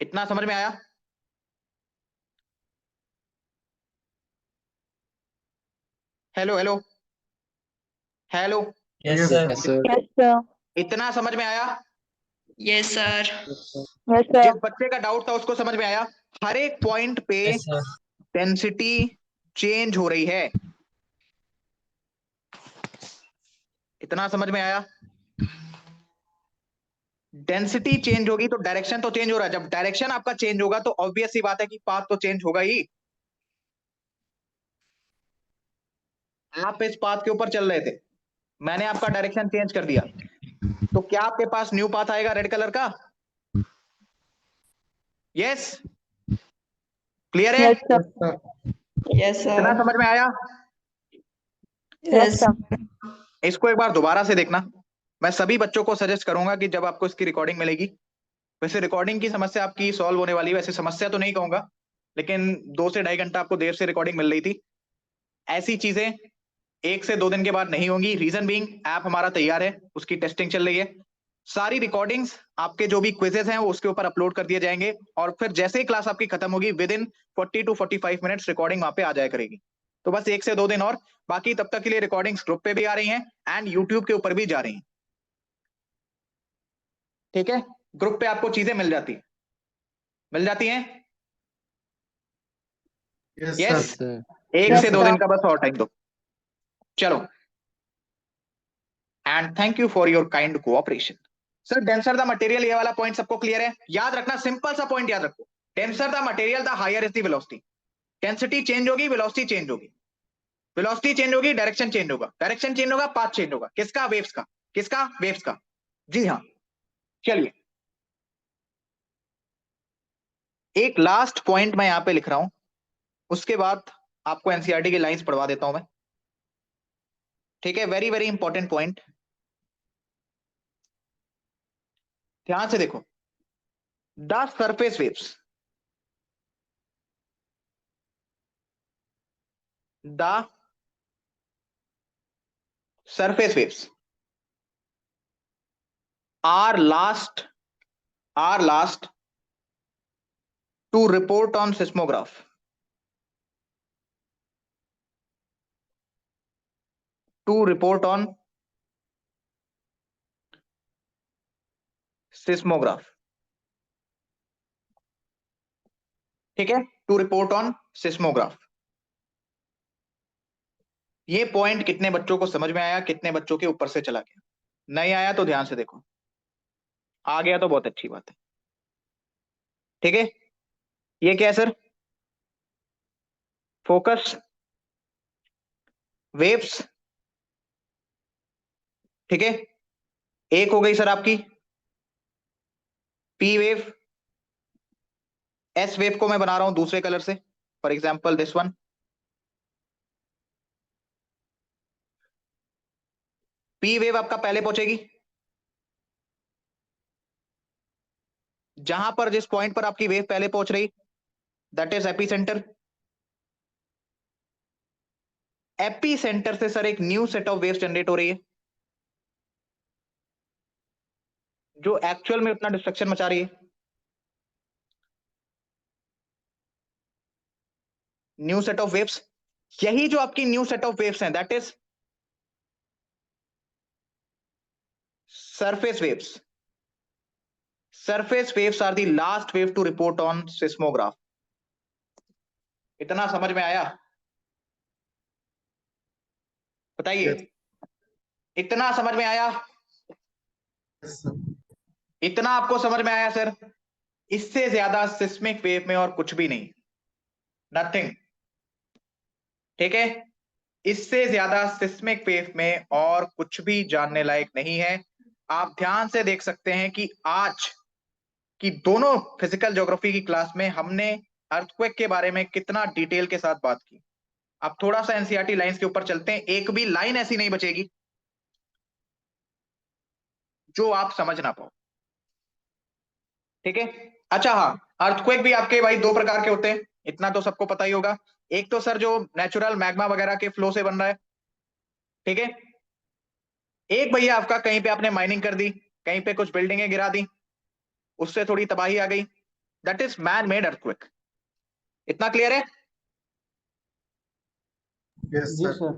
इतना समझ में आया? Hello hello hello, Yes, Yes, sir. sir. Yes, sir. इतना समझ में आया? Yes, sir. Yes, sir. जिस बच्चे का डाउट था उसको समझ में आया? हर एक पॉइंट पे Yes, sir. डेंसिटी चेंज हो रही है, इतना समझ में आया? डेंसिटी चेंज होगी तो डायरेक्शन तो चेंज हो रहा है, जब डायरेक्शन आपका चेंज होगा तो ऑब्वियस सी बात है कि पाथ तो चेंज होगा ही। आप इस पाथ के ऊपर चल रहे थे, मैंने आपका डायरेक्शन चेंज कर दिया, तो क्या आपके पास न्यू पाथ आएगा रेड कलर का? यस, क्लियर है? Yes, sir. Yes, इतना sir. समझ में आया? Yes, Yes. sir. इसको एक बार दोबारा से देखना। मैं सभी बच्चों को सजेस्ट करूंगा कि जब आपको इसकी रिकॉर्डिंग मिलेगी, वैसे रिकॉर्डिंग की समस्या आपकी सॉल्व होने वाली है, वैसे समस्या तो नहीं कहूंगा, लेकिन 2 से 2.5 घंटा आपको देर से रिकॉर्डिंग मिल रही थी। ऐसी चीजें 1 से 2 दिन के बाद नहीं होंगी। रीजन बीइंग, ऐप हमारा तैयार है, उसकी टेस्टिंग चल रही है, सारी रिकॉर्डिंग्स आपके जो भी क्विजेस हैं वो उसके ऊपर अपलोड कर दिए जाएंगे, और फिर जैसे ही क्लास आपकी खत्म होगी with in 40 to 45 minutes recording वहां पे आ जाया करेगी। तो बस 1 से 2 दिन और, बाकी तब तक के लिए रिकॉर्डिंग्स ग्रुप पे भी आ रही हैं एंड यूट्यूब के ऊपर भी जा रही हैं। ठीक है, ग्रुप पे आपको चीजें मिल जाती हैं। Yes, yes, sir. 1 से Yes, 2 sir. दिन का बस और टाइम दो। चलो, and thank you for your kind cooperation. Sir, denser the material, ये वाला पॉइंट सबको क्लियर है? याद रखना, सिंपल सा पॉइंट याद रखो, denser the material the higher is the velocity. Density change होगी, वेलोसिटी चेंज होगी, वेलोसिटी चेंज होगी, डायरेक्शन चेंज होगा, डायरेक्शन चेंज होगा, पाथ चेंज होगा। किसका? वेव्स का। किसका? वेव्स का। जी हाँ। चलिए, एक लास्ट पॉइंट मैं यहां पे लिख रहा हूं, उसके बाद आपको एनसीईआरटी की लाइंस पढ़वा देता हूं मैं। ठीक है, वेरी वेरी इंपॉर्टेंट पॉइंट, ध्यान से देखो। The surface waves, the surface waves are last to report on seismograph. To report on seismograph. ठीक है, टू रिपोर्ट ऑन सिस्मोग्राफ। ये पॉइंट कितने बच्चों को समझ में आया, कितने बच्चों के ऊपर से चला गया? नहीं आया तो ध्यान से देखो, आ गया तो बहुत अच्छी बात है। ठीक है, ये क्या है सर? Focus waves. ठीक है, एक हो गई सर आपकी पी वेव। एस वेव को मैं बना रहा हूं दूसरे कलर से, for example this one. P wave आपका पहले पहुंचेगी, जहां पर जिस पॉइंट पर आपकी वेव पहले पहुंच रही, that is AP centre. AP centre से सर एक new set of waves generate हो रही है, जो एक्चुअल में उतना डिस्ट्रक्शन मचा रही है। न्यू सेट ऑफ वेव्स, यही जो आपकी न्यू सेट ऑफ वेव्स हैं, that is surface waves. Surface waves are the last wave to report on seismograph. इतना समझ में आया? बताइए, Yes. इतना समझ में आया? Yes, sir. इतना आपको समझ में आया सर? इससे ज्यादा सिस्मिक वेव में और कुछ भी नहीं, नथिंग। ठीक है, इससे ज्यादा सिस्मिक वेव में और कुछ भी जानने लायक नहीं है। आप ध्यान से देख सकते हैं कि आज की दोनों फिजिकल ज्योग्राफी की क्लास में हमने अर्थक्वेक के बारे में कितना डिटेल के साथ बात की। अब थोड़ा सा एनसीईआरटी लाइंस के ऊपर चलते हैं, एक भी लाइन ऐसी नहीं बचेगी जो आप समझ ना पाओ, ठीक है। अच्छा हाँ, अर्थक्वेक भी आपके भाई दो प्रकार के होते हैं, इतना तो सबको पता ही होगा। एक तो सर जो नेचुरल मैग्मा वगैरह के फ्लो से बन रहा है, ठीक है। एक भैया आपका कहीं पे आपने माइनिंग कर दी, कहीं पे कुछ बिल्डिंगें गिरा दी, उससे थोड़ी तबाही आ गई, that is man made earthquake. इतना क्लियर है? Yes, जी sir. सर।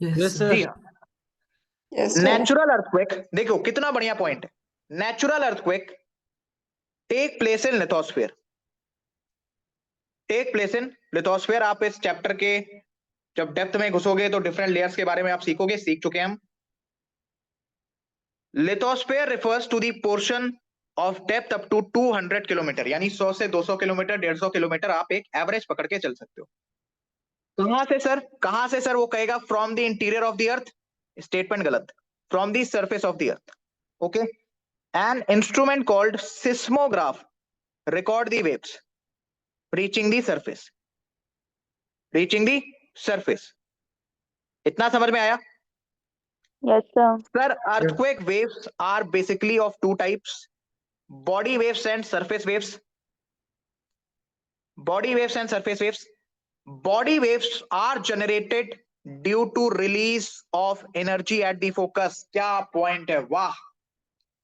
Yes, sir. जी हाँ। Yes, sir. नेचुरल अर्थक्वेक, देखो कितना बढ़िया पॉइंट है। Natural earthquake take place in lithosphere, take place in lithosphere. आप इस चैप्टर के जब डेप्थ में घुसोगे तो डिफरेंट लेयर्स के बारे में आप सीखोगे, सीख चुके हैं हम। Lithosphere refers to the portion of depth up to 200 kilometre, यानी 100 से 200 किलोमीटर, 150 किलोमीटर आप एक एवरेज पकड़ के चल सकते हो। कहां से सर, कहां से सर? वो कहेगा from the interior of the earth, statement गलत, from the surface of the earth, okay. An instrument called seismograph record the waves reaching the surface, reaching the surface। इतना समझ में आया? Yes, sir. Sir, earthquake waves are basically of two types, body waves and surface waves। body waves and surface waves। body waves are generated due to release of energy at the focus। क्या point है, वाह,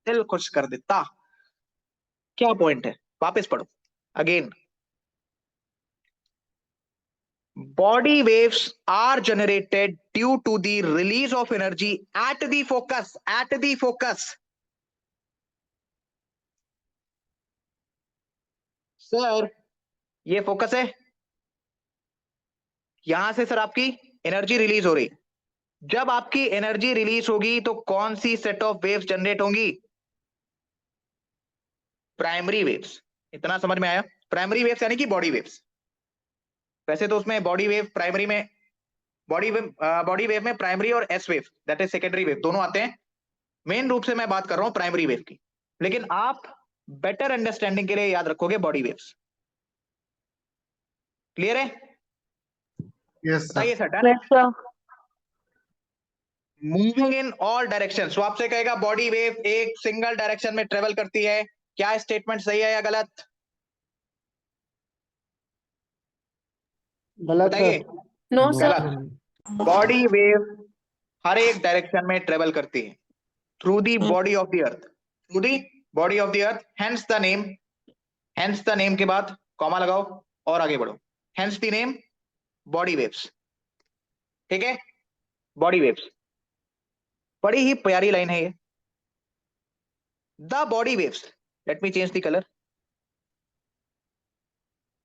दिल खुश कर देता। क्या point है, वापस पढ़ो again. Body waves are generated due to the release of energy at the focus, at the focus। Sir ये फोकस है, यहां से सर आपकी एनर्जी रिलीज हो रही। जब आपकी एनर्जी रिलीज होगी तो कौन सी सेट ऑफ वेव्स जनरेट होंगी? Primary waves. इतना समझ में आया? प्राइमरी वेव्स यानी कि बॉडी वेव्स। वैसे तो उसमें बॉडी वेव प्राइमरी में, बॉडी वेव में प्राइमरी और S wave that is secondary wave दोनों आते हैं। मेन रूप से मैं बात कर रहा हूं प्राइमरी वेव की, लेकिन आप बेटर अंडरस्टैंडिंग के लिए याद रखोगे बॉडी वेव्स। क्लियर है? Yes, sir. बताइए सर, डन है? Yes, sir. Moving in all direction. तो आपसे कहेगा बॉडी वेव एक सिंगल डायरेक्शन में ट्रेवल करती है, क्या स्टेटमेंट सही है या गलत? गलत बताइए। सर। No, sir. गलत। बॉडी वेव हर एक डायरेक्शन में ट्रेवल करती है through the body of the earth, through the body of the earth. Hence the name, hence the name के बाद कॉमा लगाओ और आगे बढ़ो। Hence the name body waves, ठीक है। बॉडी वेव्स, बड़ी ही प्यारी लाइन है ये। The body waves, let me change the colour.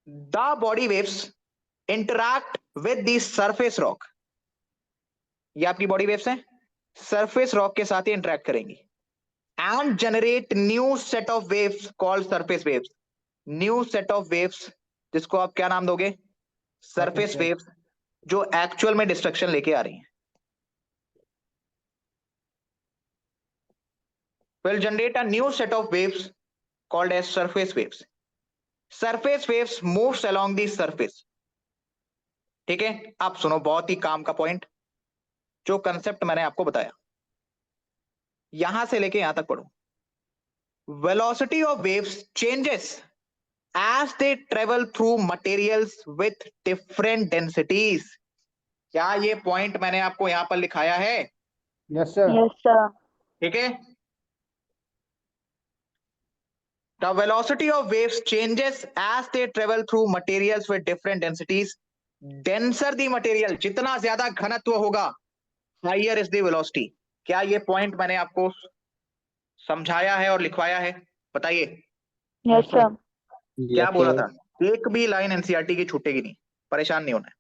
The body waves interact with the surface rock. ये आपकी बॉडी वेव्स हैं, सरफेस रॉक के साथ ही इंटरैक्ट करेंगी and generate new set of waves called surface waves. New set of waves जिसको आप क्या नाम दोगे? सरफेस वेव्स, जो एक्चुअल में डिस्ट्रक्शन लेके आ रही हैं। will generate a new set of waves called as surface waves। surface waves moves along the surface, ठीक है। आप सुनो, बहुत ही काम का पॉइंट, जो कंसेप्ट मैंने आपको बताया यहां से लेके यहां तक पढ़ो। velocity of waves changes as they travel through materials with different densities। क्या ये पॉइंट मैंने आपको यहां पर लिखाया है? Yes sir. Yes, sir. ठीक है। The velocity of waves changes as they travel through materials with different densities। Denser the material, जितना ज्यादा घनत्व होगा, higher is the velocity। क्या ये पॉइंट मैंने आपको समझाया है और लिखवाया है? बताइए। Yes, sir. क्या बोला था? एक भी लाइन एनसीईआरटी की छूटेगी नहीं, परेशान नहीं होना है।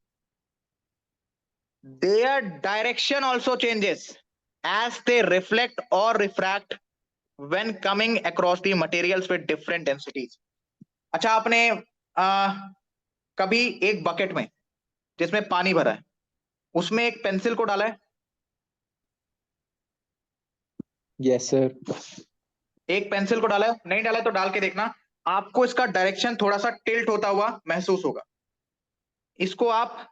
Their direction also changes as they reflect or refract when coming across the materials with different densities। अच्छा, आपने कभी एक बकेट में जिसमें पानी भरा है उसमें एक पेंसिल को डाला है? Yes sir. एक पेंसिल को डाला है? नहीं डाला तो डाल के देखना, आपको इसका डायरेक्शन थोड़ा सा टिल्ट होता हुआ महसूस होगा। इसको आप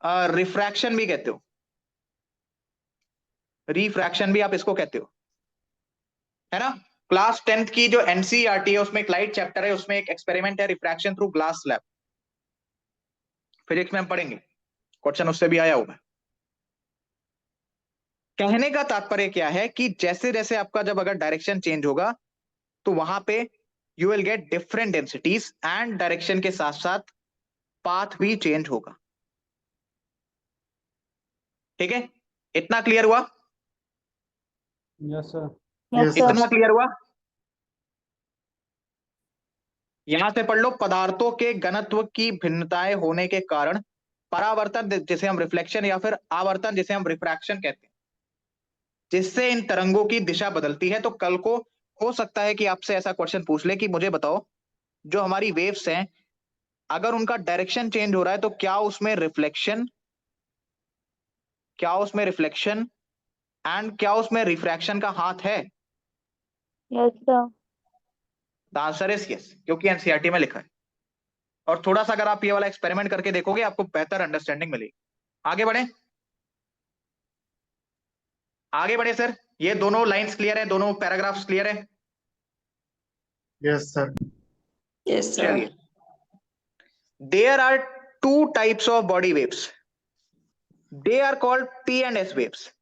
रिफ्रैक्शन भी कहते हो, रिफ्रैक्शन भी आप इसको कहते हो, है ना। क्लास 10th की जो एनसीईआरटी है उसमें एक लाइट चैप्टर है, उसमें एक एक्सपेरिमेंट है refraction through glass slab, physics में हम पढ़ेंगे, क्वेश्चन उससे भी आया होगा। कहने का तात्पर्य क्या है कि जैसे जैसे आपका जब अगर डायरेक्शन चेंज होगा तो वहां पे you will get different densities and direction के साथ साथ पाथ भी चेंज होगा। ठीक है, इतना क्लियर हुआ? Yes sir. Yes, sir. इतना क्लियर हुआ? यहां से पढ़ लो, पदार्थों के घनत्व की भिन्नताएं होने के कारण परावर्तन जिसे हम रिफ्लेक्शन या फिर आवर्तन जिसे हम रिफ्रैक्शन कहते हैं, जिससे इन तरंगों की दिशा बदलती है। तो कल को हो सकता है कि आपसे ऐसा क्वेश्चन पूछ ले कि मुझे बताओ जो हमारी वेव्स हैं अगर उनका डायरेक्शन चेंज हो रहा है तो क्या उसमें रिफ्लेक्शन एंड क्या उसमें रिफ्रैक्शन का हाथ है? Yes, sir. The answer is yes, क्योंकि एनसीईआरटी में लिखा है। और थोड़ा सा अगर आप ये वाला एक्सपेरिमेंट करके देखोगे आपको बेहतर अंडरस्टैंडिंग मिलेगी। आगे बढ़े, आगे बढ़े सर। ये दोनों लाइंस क्लियर है, दोनों पैराग्राफ्स क्लियर है? Yes, sir. Yes, sir. चलिए, there are two types of body waves, they are called P and S waves.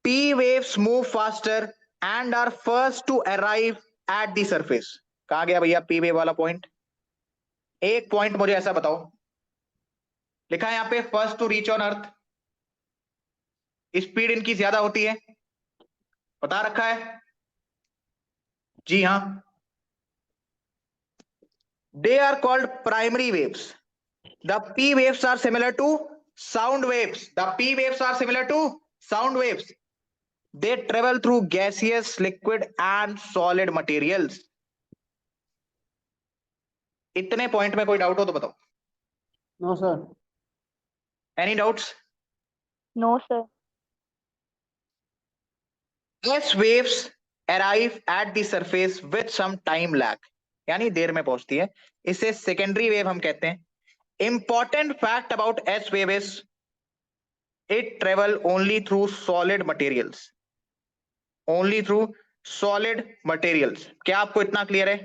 P waves move faster and are first to arrive at the surface। कहा गया भैया P wave वाला point? एक point मुझे ऐसा बताओ, लिखा है यहां पे first to reach on earth, speed इनकी ज्यादा होती है, बता रखा है? जी हाँ। They are called primary waves. The P waves are similar to sound waves। The P waves are similar to sound waves। They travel through gaseous, liquid and solid materials। इतने पॉइंट में कोई डाउट हो तो बताओ। No sir. Any doubts? No, sir. S waves arrive at the surface with some time lag, यानी देर में पहुंचती है, इसे सेकेंडरी वेव हम कहते हैं। Important fact about S wave is it travel only through solid materials, only through solid materials। क्या आपको इतना क्लियर है?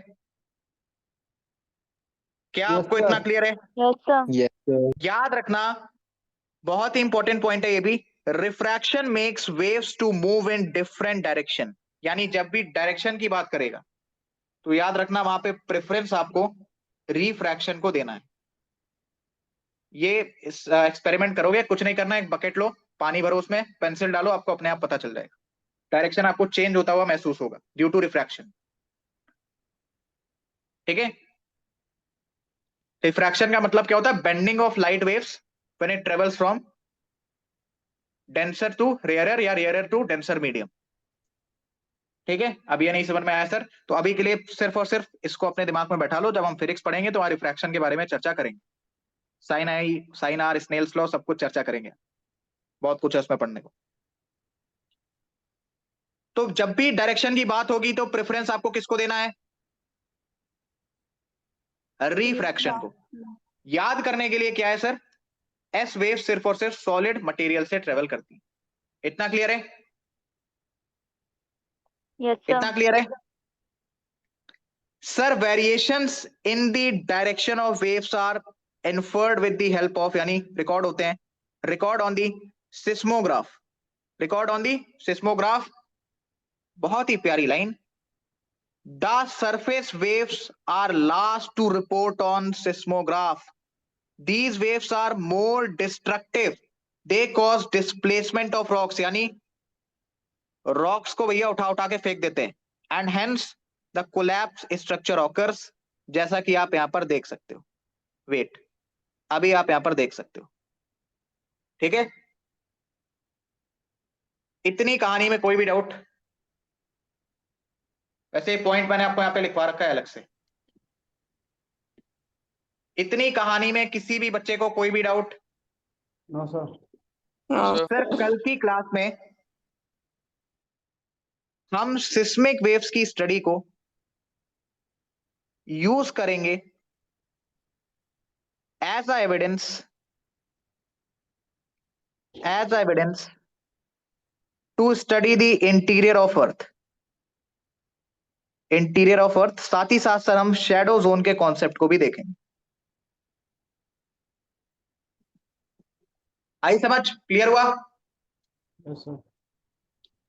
क्या Yes, आपको sir. इतना क्लियर है? Yes, sir. Yes, sir. याद रखना, बहुत ही इंपॉर्टेंट पॉइंट है ये भी, refraction makes waves to move in different direction. यानी जब भी डायरेक्शन की बात करेगा तो याद रखना वहां पे प्रेफरेंस आपको रिफ्रैक्शन को देना है। ये एक्सपेरिमेंट करोगे, कुछ नहीं करना, एक बकेट लो, पानी भरो, उसमें पेंसिल डालो, आपको अपने आप पता चल जाएगा, डायरेक्शन आपको चेंज होता हुआ महसूस होगा ड्यू टू रिफ्रैक्शन। ठीक है, रिफ्रैक्शन का मतलब क्या होता है? Bending of light waves when it travels from denser to rarer या रेयरर टू डेंसर मीडियम। ठीक है, अब ये नहीं समझ में आया सर, तो अभी के लिए सिर्फ और सिर्फ इसको अपने दिमाग में बैठा लो, जब हम फिजिक्स पढ़ेंगे तो वहां रिफ्रैक्शन के बारे में चर्चा करेंगे, साइन आर, स्नेल्स लॉ, सब कुछ चर्चा करेंगे, बहुत कुछ है उसमें पढ़ने को। तो जब भी डायरेक्शन की बात होगी तो प्रेफरेंस आपको किसको देना है? रिफ्रैक्शन को। याद करने के लिए क्या है सर? एस वेव सिर्फ और सिर्फ सॉलिड मटेरियल से ट्रेवल करती है। इतना क्लियर है? Yes, sir. इतना क्लियर है sir? Variations in the direction of waves are inferred with the help of, यानी रिकॉर्ड होते हैं, record on the seismograph, record on the seismograph. बहुत ही प्यारी line, the surface waves are last to report on seismograph. These waves are more destructive, they cause displacement of rocks, यानी rocks को भैया उठा उठा के फेंक देते हैं, and hence the collapse structure occurs, जैसा कि आप यहां पर देख सकते हो। वेट, अभी आप यहां पर देख सकते हो। ठीक है, इतनी कहानी में कोई भी डाउट? वैसे पॉइंट मैंने आपको यहां पे लिखवा रखा है अलग से। इतनी कहानी में किसी भी बच्चे को कोई भी doubt? No sir. No. Sir कल की क्लास में हम सिस्मिक वेव्स की स्टडी को यूज करेंगे as a evidence as evidence to study the interior of earth. Interior of earth, साथ ही साथ सर हम शैडो जोन के कॉन्सेप्ट को भी देखेंगे। आई समझ? क्लियर हुआ Yes, sir.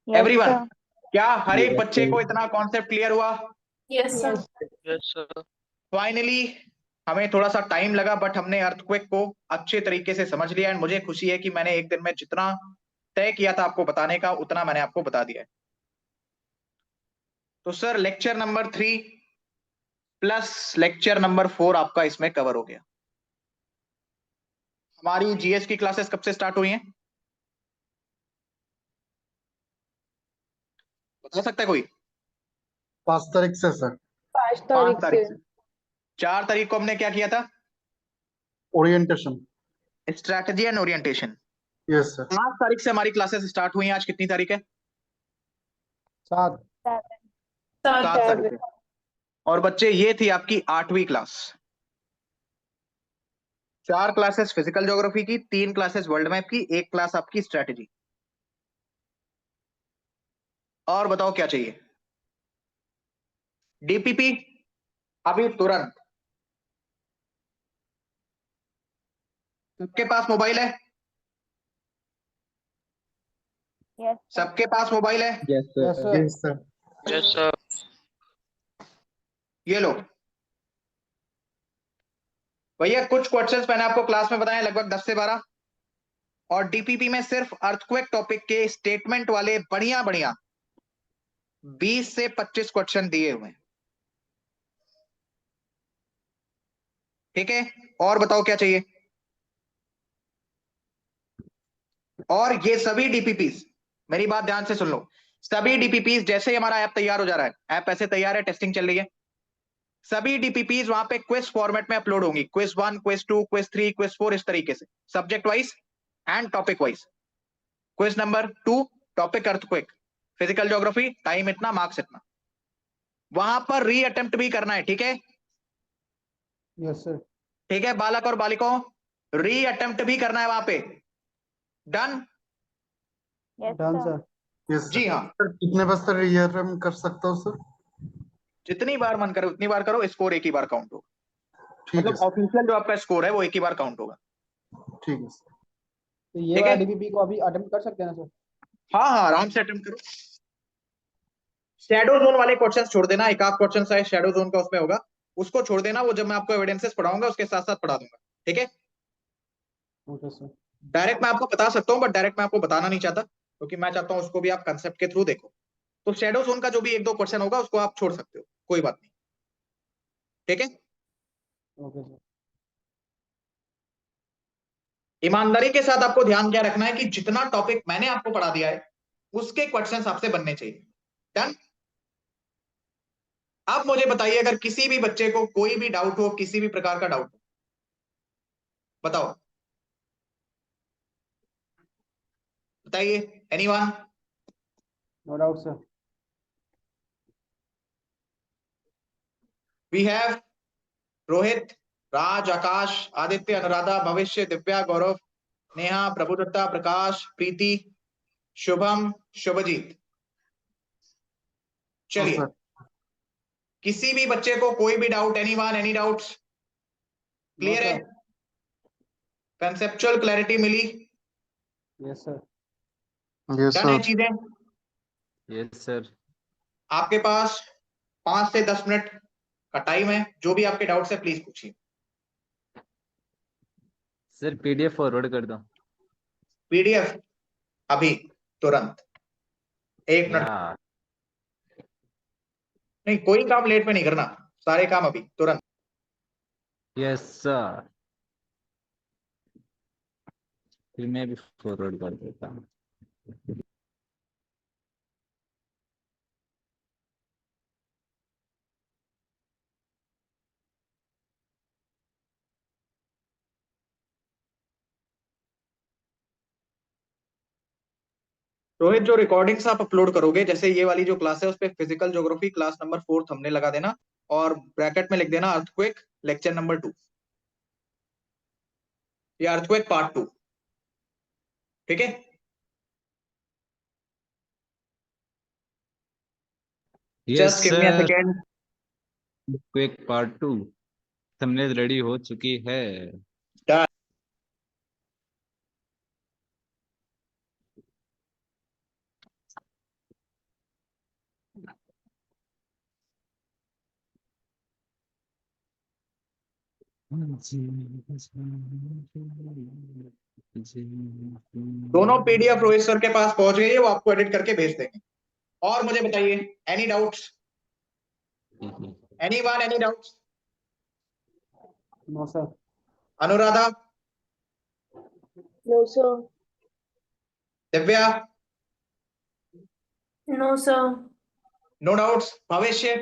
Yes, everyone? sir. क्या हर एक Yes, बच्चे sir. को इतना कॉन्सेप्ट क्लियर हुआ? Yes, sir. Yes, sir. Finally हमें थोड़ा सा टाइम लगा, बट हमने अर्थक्वेक को अच्छे तरीके से समझ लिया। एंड मुझे खुशी है कि मैंने एक दिन में जितना तय किया था आपको बताने का, उतना मैंने आपको बता दिया है। तो sir lecture number 3 plus lecture number 4 आपका इसमें कवर हो गया। हमारी जीएस की क्लासेस कब से स्टार्ट हुई हैं? बता सकता है कोई? 5 तारीख से सर। 5 5 तारीख तारीख से। से। 4 तारीख को हमने क्या किया था? Orientation. Strategy and orientation. Yes sir. 5 तारीख से हमारी क्लासेस स्टार्ट हुई हैं। आज कितनी तारीख है? 7। 7 तारीख है। और बच्चे ये थी आपकी 8वीं क्लास। 4 क्लासेस फिजिकल ज्योग्राफी की, 3 क्लासेस वर्ल्ड मैप की, 1 क्लास आपकी स्ट्रैटेजी। और बताओ क्या चाहिए? डीपीपी अभी तुरंत। सबके पास मोबाइल है? Yes, sir. सबके पास मोबाइल है? Yes, sir. Yes, sir. Yes sir. Yes, sir. ये लो भैया, कुछ क्वेश्चंस मैंने आपको क्लास में बताए, लगभग 10 से 12। और डीपीपी में सिर्फ अर्थक्वेक टॉपिक के स्टेटमेंट वाले बढ़िया बढ़िया 20 से 25 क्वेश्चन दिए हुए हैं। ठीक है, और बताओ क्या चाहिए? और ये सभी डीपीपीस, मेरी बात ध्यान से सुन लो, सभी डीपीपीस जैसे ही हमारा ऐप तैयार हो जा रहा है, ऐप ऐसे तैयार है, टेस्टिंग चल रही है, सभी डीपीपीस वहां पे क्विज फॉर्मेट में अपलोड होंगी। क्विज 1, क्विज 2, क्विज 3, क्विज 4, इस तरीके से subject wise and topic wise. Quiz number 2 topic earthquake, physical geography, time इतना, मार्क्स इतना। वहां पर री अटेम्प्ट भी करना है। ठीक है? Yes, sir. ठीक है बालक और बालिकाओं, री अटेम्प्ट भी करना है वहां पे। Done? Yes, Done, sir. sir. Yes जी सर। हाँ, सर कितने बजे तक रीअटेम्प्ट कर सकता हूँ सर? जितनी बार मन करे उतनी बार करो, स्कोर एक ही बार काउंट होगा। ठीक है मतलब सर। ऑफिशियल जो आपका स्कोर है वो एक ही बार काउंट होगा। ठीक है सर। तो ये ठीक वाला है? डीपीपी को अभी अटेम्प्ट कर सकते हैं ना सर? हाँ हाँ, आराम से अटेम्प्ट करो। शैडो जोन वाले क्वेश्चंस छोड़ देना, एक आध क्वेश्चन शायद शैडो जोन का उसमें होगा, उसको छोड़ देना। वो जब मैं आपको एविडेंसेस पढ़ाऊंगा उसके साथ साथ पढ़ा दूंगा। ठीक है? Okay sir. डायरेक्ट मैं आपको बता सकता हूँ, बट डायरेक्ट मैं आपको बताना नहीं चाहता, क्योंकि मैं चाहता हूँ उसको भी आप कंसेप्ट के थ्रू देखो। तो शैडो जोन का जो भी 1-2 क्वेश्चन होगा उसको आप छोड़ सकते हो, कोई बात नहीं। ठीक है? Okay sir. ईमानदारी के साथ आपको ध्यान क्या रखना है कि जितना टॉपिक मैंने आपको पढ़ा दिया है उसके क्वेश्चंस आपसे बनने चाहिए। डन? आप मुझे बताइए, अगर किसी भी बच्चे को कोई भी डाउट हो, किसी भी प्रकार का डाउट हो, बताओ, बताइए। Anyone? No doubt sir. We have Rohit, Raj, Akash, Aditya, Anuradha, Bhavishya, Divya, गौरव, नेहा, प्रभुदत्ता, प्रकाश, प्रीति, शुभम, शुभजीत। चलिए, सर। किसी भी बच्चे को कोई भी doubt, anyone, any doubts? Clear है? कंसेप्चुअल क्लैरिटी मिली? Yes sir. यस डन है सर। चीजें? Yes, sir. आपके पास 5 से 10 मिनट का टाइम है, जो भी आपके डाउट्स है प्लीज पूछिए। Sir, PDF फॉरवर्ड कर दो। पीडीएफ अभी तुरंत, 1 मिनट। Yeah. नहीं, कोई काम लेट में नहीं करना, सारे काम अभी तुरंत। Yes, sir. फिर मैं भी फॉरवर्ड कर देता हूँ। रोहित, जो रिकॉर्डिंग्स आप अपलोड करोगे, जैसे ये वाली जो क्लास है उस पे physical geography class number 4 thumbnail लगा देना और ब्रैकेट में लिख देना अर्थक्वेक लेक्चर नंबर 2 या अर्थक्वेक पार्ट 2। ठीक है, yes just give me a sir. Second. Quick part 2 thumbnail ready हो चुकी है। दोनों पीडीएफ रोहित सर के पास पहुंच गई है, वो आपको एडिट करके भेज देंगे। और मुझे बताइए, any doubts, anyone, any doubts? No sir. Anuradha, No, sir. Divya, No, sir. No doubts? Bhavishya,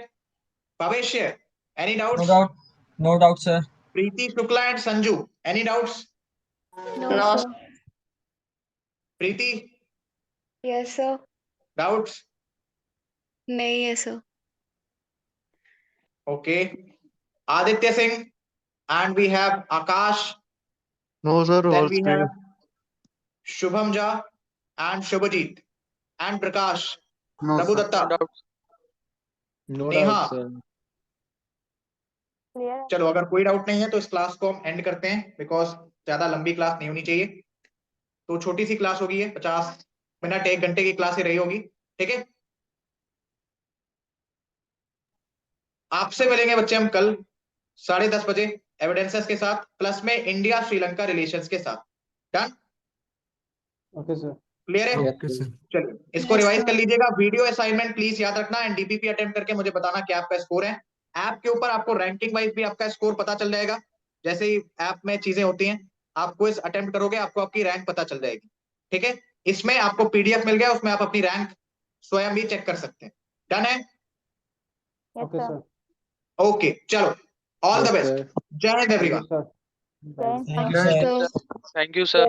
Bhavishya, any No doubts? doubt. No doubt, sir. Preeti Shukla and Sanju, any doubts? No, No, sir. Preeti, Yes, sir. Doubts? नहीं है sir. Okay, Aditya Singh, and we have Akash, no sir, then और we have Shubham Jha and Shubhajit and Prakash, no Prabhu sir. Datta, No doubt. No Neha. Doubt sir. Clear है? चलो, अगर कोई doubt नहीं है तो इस क्लास को हम एंड करते हैं, बिकॉज ज्यादा लंबी क्लास नहीं होनी चाहिए। तो छोटी सी क्लास होगी, है 50 मिनट 1 घंटे की क्लास ही रही होगी, ठीक है। आपसे मिलेंगे बच्चे हम कल 10:30 बजे एविडेंसेस के साथ, प्लस में इंडिया श्रीलंका रिलेशंस के साथ। डन? Okay sir. क्लियर है? Okay sir. चलिए, इसको रिवाइज कर लीजिएगा। वीडियो असाइनमेंट प्लीज याद रखना एंड डीपीपी अटेम्प्ट करके मुझे बताना क्या आपका स्कोर है। ऐप के ऊपर आपको रैंकिंग वाइज भी आपका स्कोर पता चल जाएगा। जैसे ही ऐप में चीजें होती हैं, आप क्विज अटेम्प्ट करोगे, आपको आपकी रैंक पता चल जाएगी, ठीक है। इसमें आपको पीडीएफ मिल गया, उसमें आप अपनी रैंक स्वयं भी चेक कर सकते हैं। डन है? Yes, okay sir. Sir. Okay, चलो, all the Yes, best. sir. Jai Hind thank you everyone. Sir. Thank Thank you, you, sir. sir. Thank you, sir.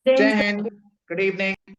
Jai Hind, good evening.